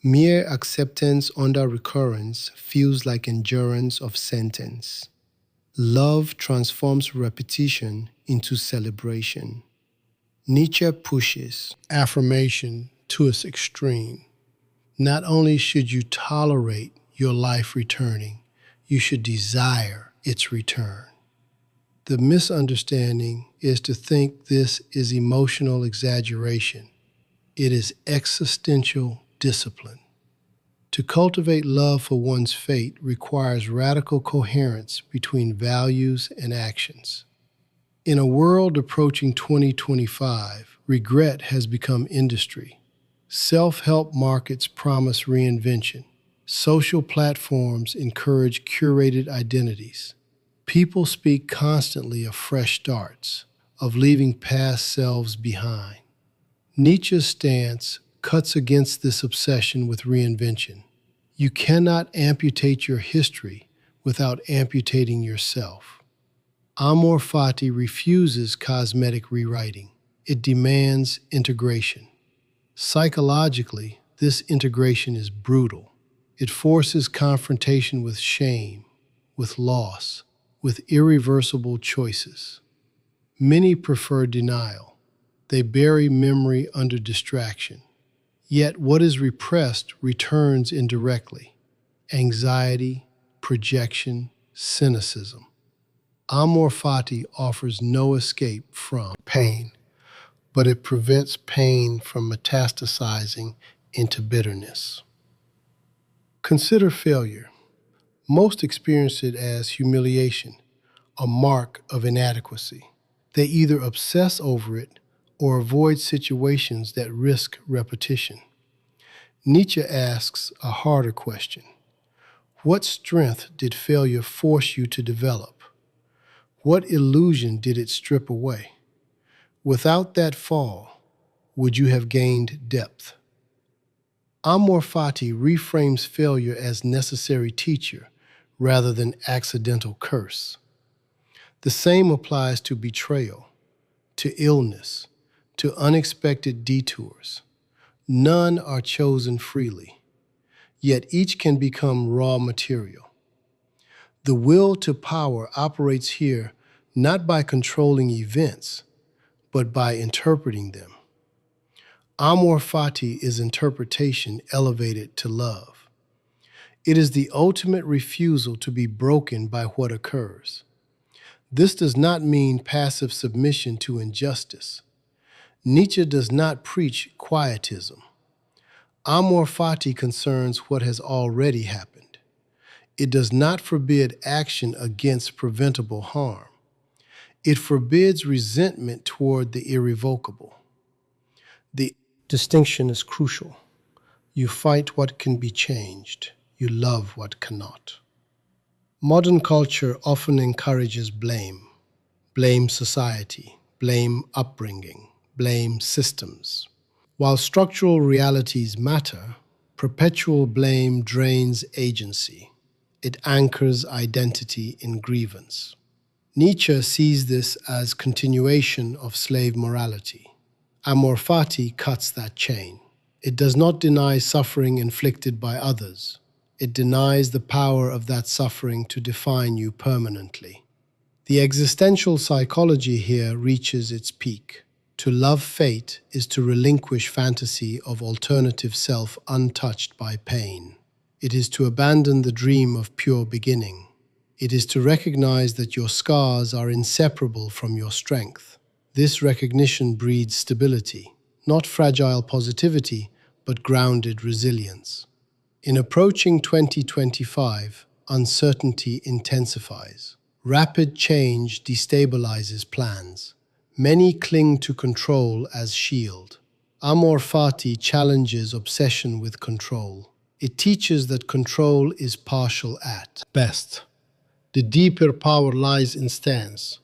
Mere acceptance under recurrence feels like endurance of sentence. Love transforms repetition into celebration. Nietzsche pushes affirmation to its extreme. Not only should you tolerate your life returning, you should desire its return. The misunderstanding is to think this is emotional exaggeration. It is existential discipline. To cultivate love for one's fate requires radical coherence between values and actions. In a world approaching 2025, regret has become industry. Self-help markets promise reinvention. Social platforms encourage curated identities. People speak constantly of fresh starts, of leaving past selves behind. Nietzsche's stance cuts against this obsession with reinvention. You cannot amputate your history without amputating yourself. Amor fati refuses cosmetic rewriting. It demands integration. Psychologically, this integration is brutal. It forces confrontation with shame, with loss, with irreversible choices. Many prefer denial. They bury memory under distraction. Yet what is repressed returns indirectly. Anxiety, projection, cynicism. Amor fati offers no escape from pain, but it prevents pain from metastasizing into bitterness. Consider failure. Most experience it as humiliation, a mark of inadequacy. They either obsess over it or avoid situations that risk repetition. Nietzsche asks a harder question. What strength did failure force you to develop? What illusion did it strip away? Without that fall, would you have gained depth? Amor fati reframes failure as necessary teacher rather than accidental curse. The same applies to betrayal, to illness, to unexpected detours. None are chosen freely, yet each can become raw material. The will to power operates here not by controlling events, but by interpreting them. Amor fati is interpretation elevated to love. It is the ultimate refusal to be broken by what occurs. This does not mean passive submission to injustice. Nietzsche does not preach quietism. Amor fati concerns what has already happened. It does not forbid action against preventable harm. It forbids resentment toward the irrevocable. The distinction is crucial. You fight what can be changed. You love what cannot. Modern culture often encourages blame. Blame society. Blame upbringing. Blame systems. While structural realities matter, perpetual blame drains agency. It anchors identity in grievance. Nietzsche sees this as continuation of slave morality. Amor fati cuts that chain. It does not deny suffering inflicted by others. It denies the power of that suffering to define you permanently. The existential psychology here reaches its peak. To love fate is to relinquish fantasy of alternative self untouched by pain. It is to abandon the dream of pure beginning. It is to recognize that your scars are inseparable from your strength. This recognition breeds stability, not fragile positivity, but grounded resilience. In approaching 2025, uncertainty intensifies. Rapid change destabilizes plans. Many cling to control as shield. Amor fati challenges obsession with control. It teaches that control is partial at best. The deeper power lies in stance.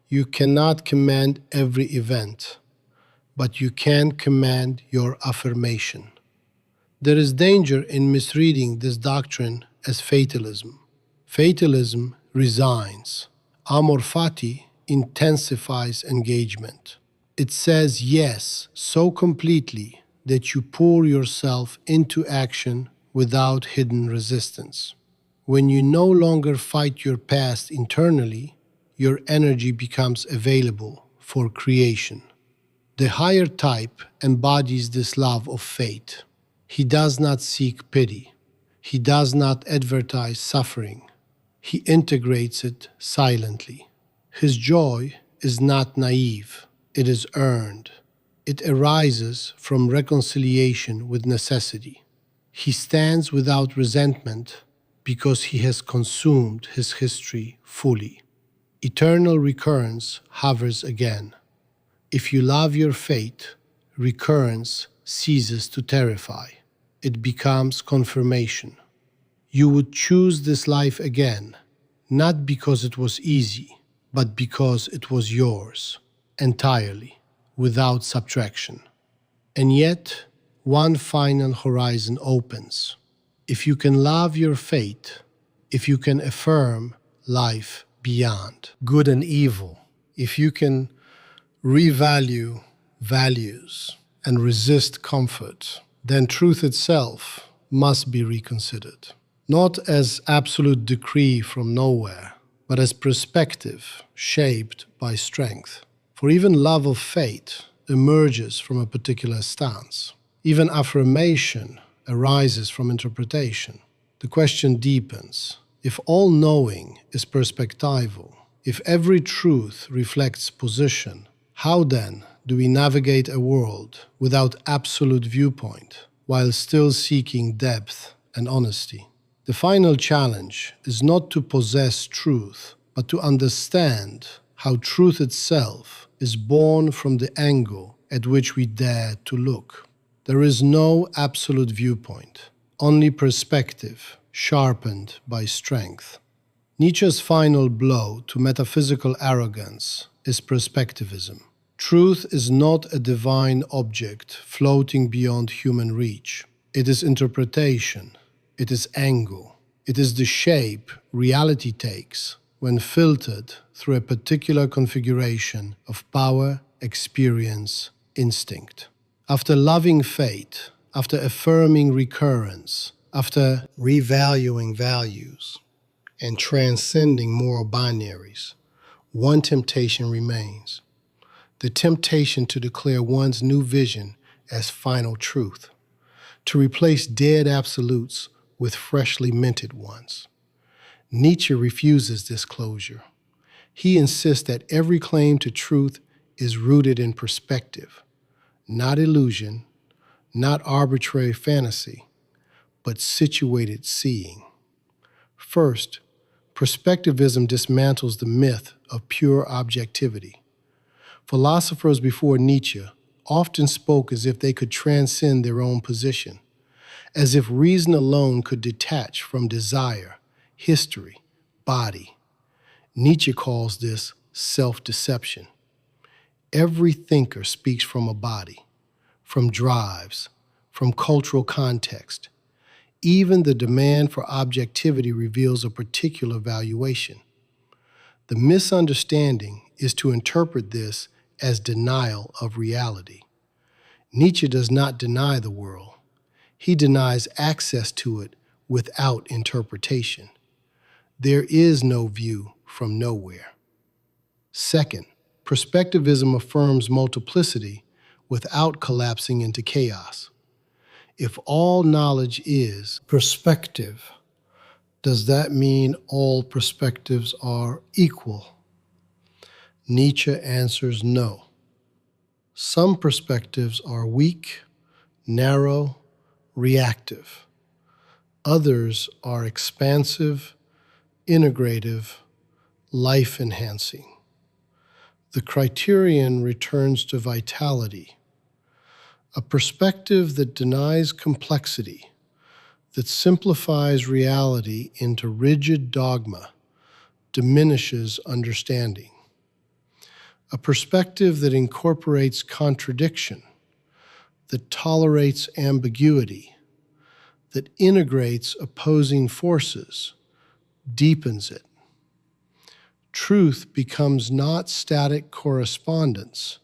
You cannot command every event, but you can command your affirmation. There is danger in misreading this doctrine as fatalism. Fatalism resigns. Amor fati intensifies engagement. It says yes so completely that you pour yourself into action without hidden resistance. When you no longer fight your past internally, your energy becomes available for creation. The higher type embodies this love of fate. He does not seek pity. He does not advertise suffering. He integrates it silently. His joy is not naive. It is earned. It arises from reconciliation with necessity. He stands without resentment because he has consumed his history fully. Eternal recurrence hovers again. If you love your fate, recurrence ceases to terrify. It becomes confirmation. You would choose this life again, not because it was easy, but because it was yours, entirely, without subtraction. And yet, one final horizon opens. If you can love your fate, if you can affirm life beyond good and evil, if you can revalue values and resist comfort, then truth itself must be reconsidered. Not as absolute decree from nowhere, but as perspective shaped by strength. For even love of fate emerges from a particular stance. Even affirmation arises from interpretation. The question deepens. If all knowing is perspectival, if every truth reflects position, how then do we navigate a world without absolute viewpoint while still seeking depth and honesty? The final challenge is not to possess truth, but to understand how truth itself is born from the angle at which we dare to look. There is no absolute viewpoint, only perspective sharpened by strength. Nietzsche's final blow to metaphysical arrogance is perspectivism. Truth is not a divine object floating beyond human reach. It is interpretation. It is angle. It is the shape reality takes when filtered through a particular configuration of power, experience, instinct. After loving fate, after affirming recurrence, after revaluing values and transcending moral binaries, one temptation remains. The temptation to declare one's new vision as final truth, to replace dead absolutes with freshly minted ones. Nietzsche refuses this closure. He insists that every claim to truth is rooted in perspective, not illusion, not arbitrary fantasy, but situated seeing. First, perspectivism dismantles the myth of pure objectivity. Philosophers before Nietzsche often spoke as if they could transcend their own position, as if reason alone could detach from desire, history, body. Nietzsche calls this self-deception. Every thinker speaks from a body, from drives, from cultural context. Even the demand for objectivity reveals a particular valuation. The misunderstanding is to interpret this as denial of reality. Nietzsche does not deny the world. He denies access to it without interpretation. There is no view from nowhere. Second, perspectivism affirms multiplicity without collapsing into chaos. If all knowledge is perspective, does that mean all perspectives are equal? Nietzsche answers no. Some perspectives are weak, narrow, reactive. Others are expansive, integrative, life-enhancing. The criterion returns to vitality, a perspective that denies complexity, that simplifies reality into rigid dogma, diminishes understanding. A perspective that incorporates contradiction, that tolerates ambiguity, that integrates opposing forces, deepens it. Truth becomes not static correspondence,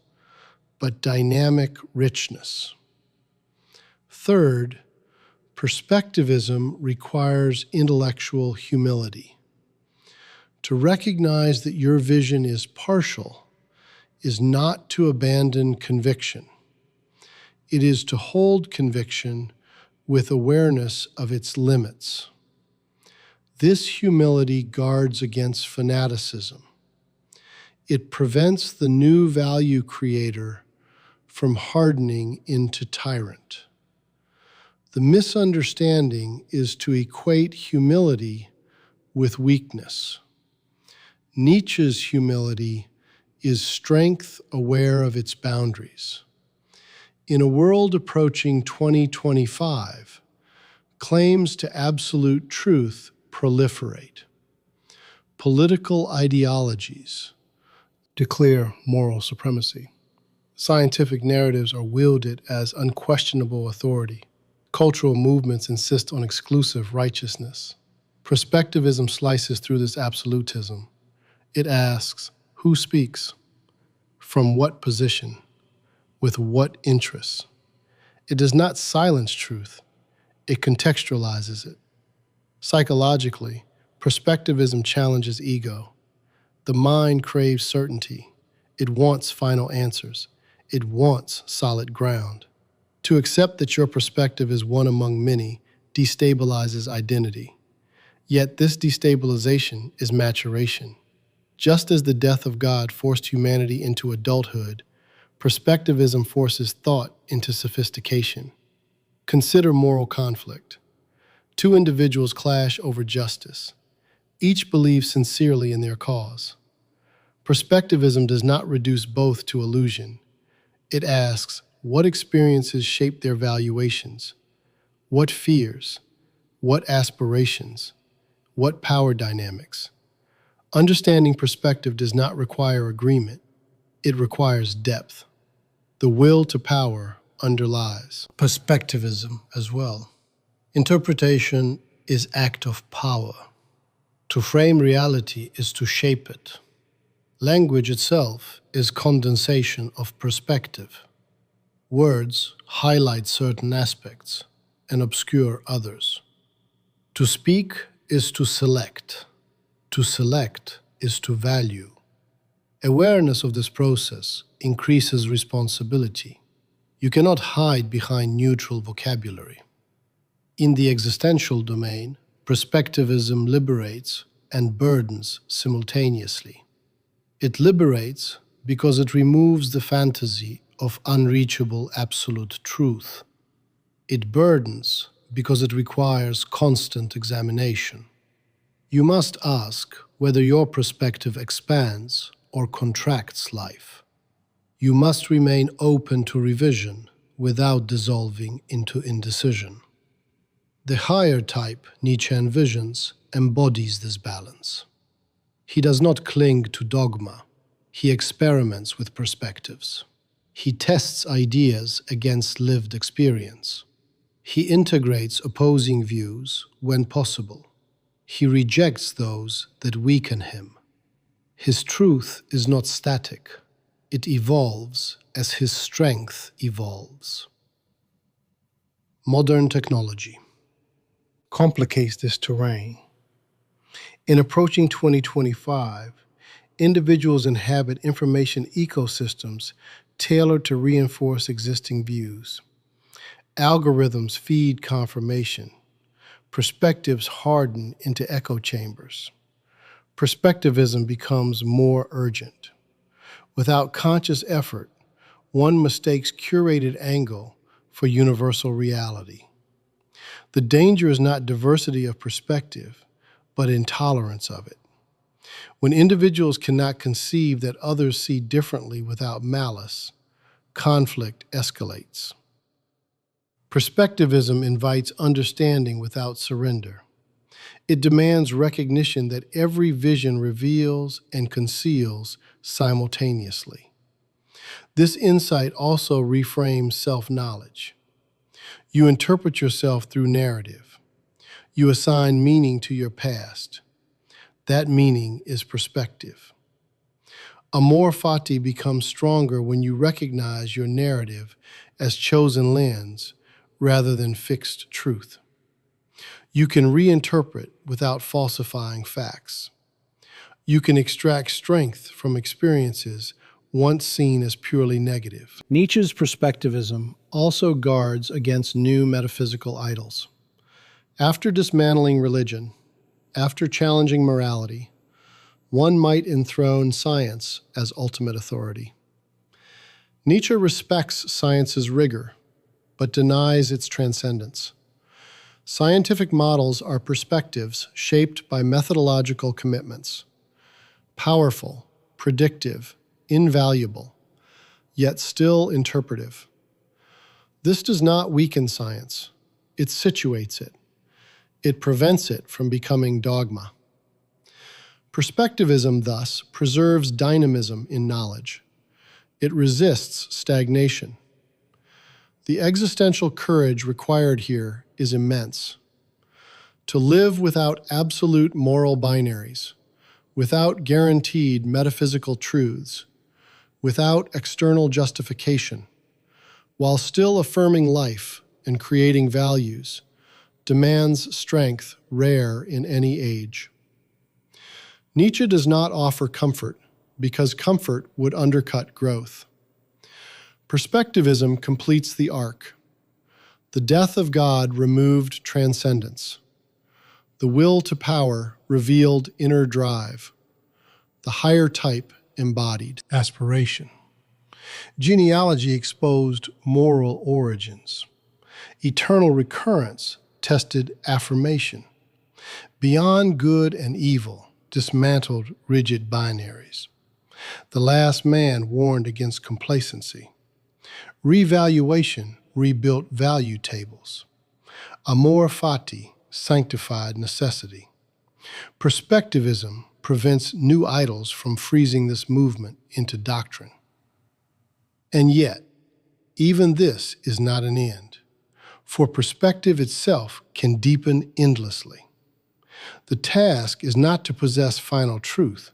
but dynamic richness. Third, perspectivism requires intellectual humility. To recognize that your vision is partial is not to abandon conviction. It is to hold conviction with awareness of its limits. This humility guards against fanaticism. It prevents the new value creator from hardening into tyrant. The misunderstanding is to equate humility with weakness. Nietzsche's humility is strength aware of its boundaries. In a world approaching 2025, claims to absolute truth proliferate. Political ideologies declare moral supremacy. Scientific narratives are wielded as unquestionable authority. Cultural movements insist on exclusive righteousness. Perspectivism slices through this absolutism. It asks, who speaks? From what position? With what interests? It does not silence truth. It contextualizes it. Psychologically, perspectivism challenges ego. The mind craves certainty. It wants final answers. It wants solid ground. To accept that your perspective is one among many destabilizes identity. Yet this destabilization is maturation. Just as the death of God forced humanity into adulthood, perspectivism forces thought into sophistication. Consider moral conflict. Two individuals clash over justice. Each believes sincerely in their cause. Perspectivism does not reduce both to illusion. It asks, what experiences shape their valuations? What fears? What aspirations? What power dynamics? Understanding perspective does not require agreement. It requires depth. The will to power underlies perspectivism as well. Interpretation is act of power. To frame reality is to shape it. Language itself is condensation of perspective. Words highlight certain aspects and obscure others. To speak is to select. To select is to value. Awareness of this process increases responsibility. You cannot hide behind neutral vocabulary. In the existential domain, perspectivism liberates and burdens simultaneously. It liberates because it removes the fantasy of unreachable absolute truth. It burdens because it requires constant examination. You must ask whether your perspective expands or contracts life. You must remain open to revision without dissolving into indecision. The higher type Nietzsche envisions embodies this balance. He does not cling to dogma. He experiments with perspectives. He tests ideas against lived experience. He integrates opposing views when possible. He rejects those that weaken him. His truth is not static. It evolves as his strength evolves. Modern technology complicates this terrain. In approaching 2025, individuals inhabit information ecosystems tailored to reinforce existing views. Algorithms feed confirmation. Perspectives harden into echo chambers. Perspectivism becomes more urgent. Without conscious effort, one mistakes curated angle for universal reality. The danger is not diversity of perspective, but intolerance of it. When individuals cannot conceive that others see differently without malice, conflict escalates. Perspectivism invites understanding without surrender. It demands recognition that every vision reveals and conceals simultaneously. This insight also reframes self-knowledge. You interpret yourself through narrative. You assign meaning to your past. That meaning is perspective. Amor fati becomes stronger when you recognize your narrative as chosen lens rather than fixed truth. You can reinterpret without falsifying facts. You can extract strength from experiences once seen as purely negative. Nietzsche's perspectivism also guards against new metaphysical idols. After dismantling religion, after challenging morality, one might enthrone science as ultimate authority. Nietzsche respects science's rigor, but denies its transcendence. Scientific models are perspectives shaped by methodological commitments. Powerful, predictive, invaluable, yet still interpretive. This does not weaken science. It situates it. It prevents it from becoming dogma. Perspectivism, thus, preserves dynamism in knowledge. It resists stagnation. The existential courage required here is immense. To live without absolute moral binaries, without guaranteed metaphysical truths, without external justification, while still affirming life and creating values, demands strength rare in any age. Nietzsche does not offer comfort because comfort would undercut growth. Perspectivism completes the arc. The death of God removed transcendence. The will to power revealed inner drive. The higher type embodied aspiration. Genealogy exposed moral origins. Eternal recurrence tested affirmation. Beyond good and evil dismantled rigid binaries. The last man warned against complacency. Revaluation rebuilt value tables. Amor fati sanctified necessity. Perspectivism prevents new idols from freezing this movement into doctrine. And yet, even this is not an end, for perspective itself can deepen endlessly. The task is not to possess final truth,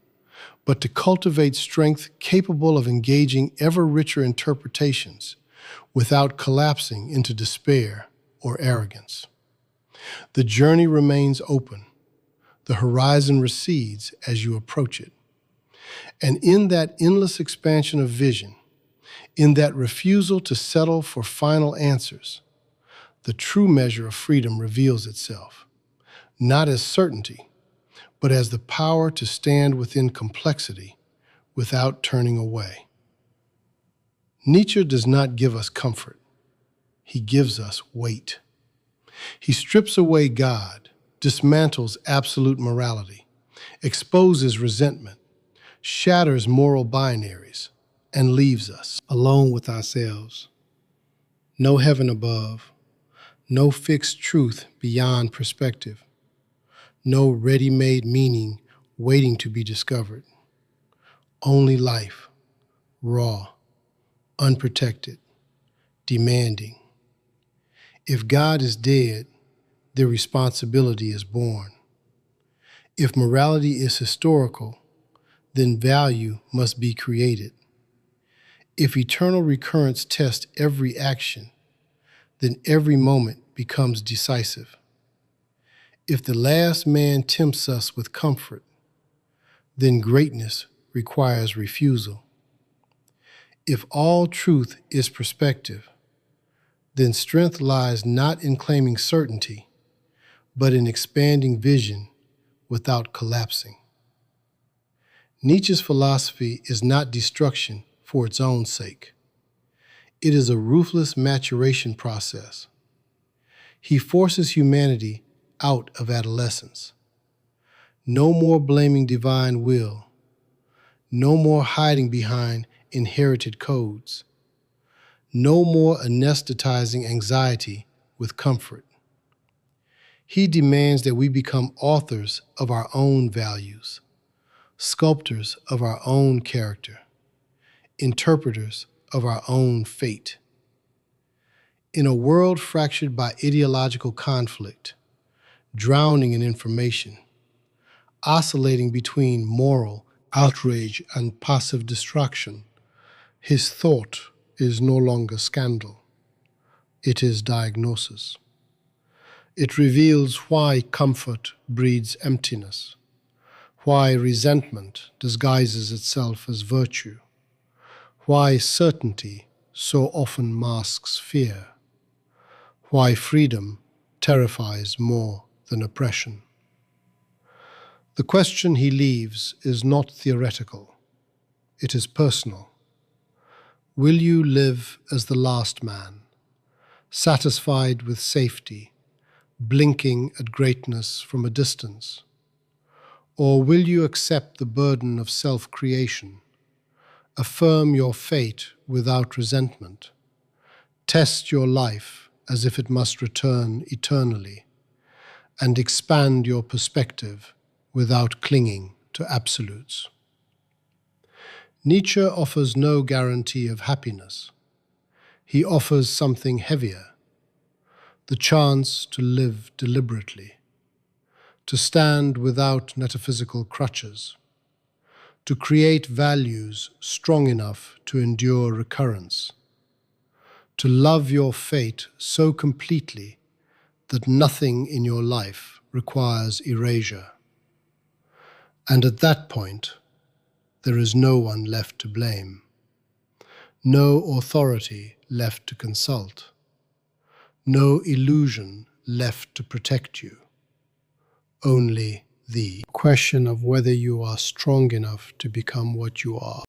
but to cultivate strength capable of engaging ever richer interpretations without collapsing into despair or arrogance. The journey remains open. The horizon recedes as you approach it. And in that endless expansion of vision, in that refusal to settle for final answers, the true measure of freedom reveals itself, not as certainty, but as the power to stand within complexity without turning away. Nietzsche does not give us comfort. He gives us weight. He strips away God, dismantles absolute morality, exposes resentment, shatters moral binaries, and leaves us alone with ourselves. No heaven above, no fixed truth beyond perspective, no ready-made meaning waiting to be discovered. Only life, raw, unprotected, demanding. If God is dead, the responsibility is born. If morality is historical, then value must be created. If eternal recurrence tests every action, then every moment becomes decisive. If the last man tempts us with comfort, then greatness requires refusal. If all truth is perspective, then strength lies not in claiming certainty, but in expanding vision without collapsing. Nietzsche's philosophy is not destruction for its own sake. It is a ruthless maturation process. He forces humanity out of adolescence. No more blaming divine will. No more hiding behind inherited codes. No more anesthetizing anxiety with comfort. He demands that we become authors of our own values, sculptors of our own character, interpreters of our own fate. In a world fractured by ideological conflict, drowning in information, oscillating between moral outrage and passive distraction, his thought is no longer scandal. It is diagnosis. It reveals why comfort breeds emptiness, why resentment disguises itself as virtue, why certainty so often masks fear, why freedom terrifies more than oppression. The question he leaves is not theoretical, it is personal. Will you live as the last man, satisfied with safety, blinking at greatness from a distance? Or will you accept the burden of self-creation, affirm your fate without resentment, test your life as if it must return eternally, and expand your perspective without clinging to absolutes? Nietzsche offers no guarantee of happiness. He offers something heavier, the chance to live deliberately, to stand without metaphysical crutches, to create values strong enough to endure recurrence, to love your fate so completely that nothing in your life requires erasure. And at that point, there is no one left to blame, no authority left to consult, no illusion left to protect you, only the question of whether you are strong enough to become what you are.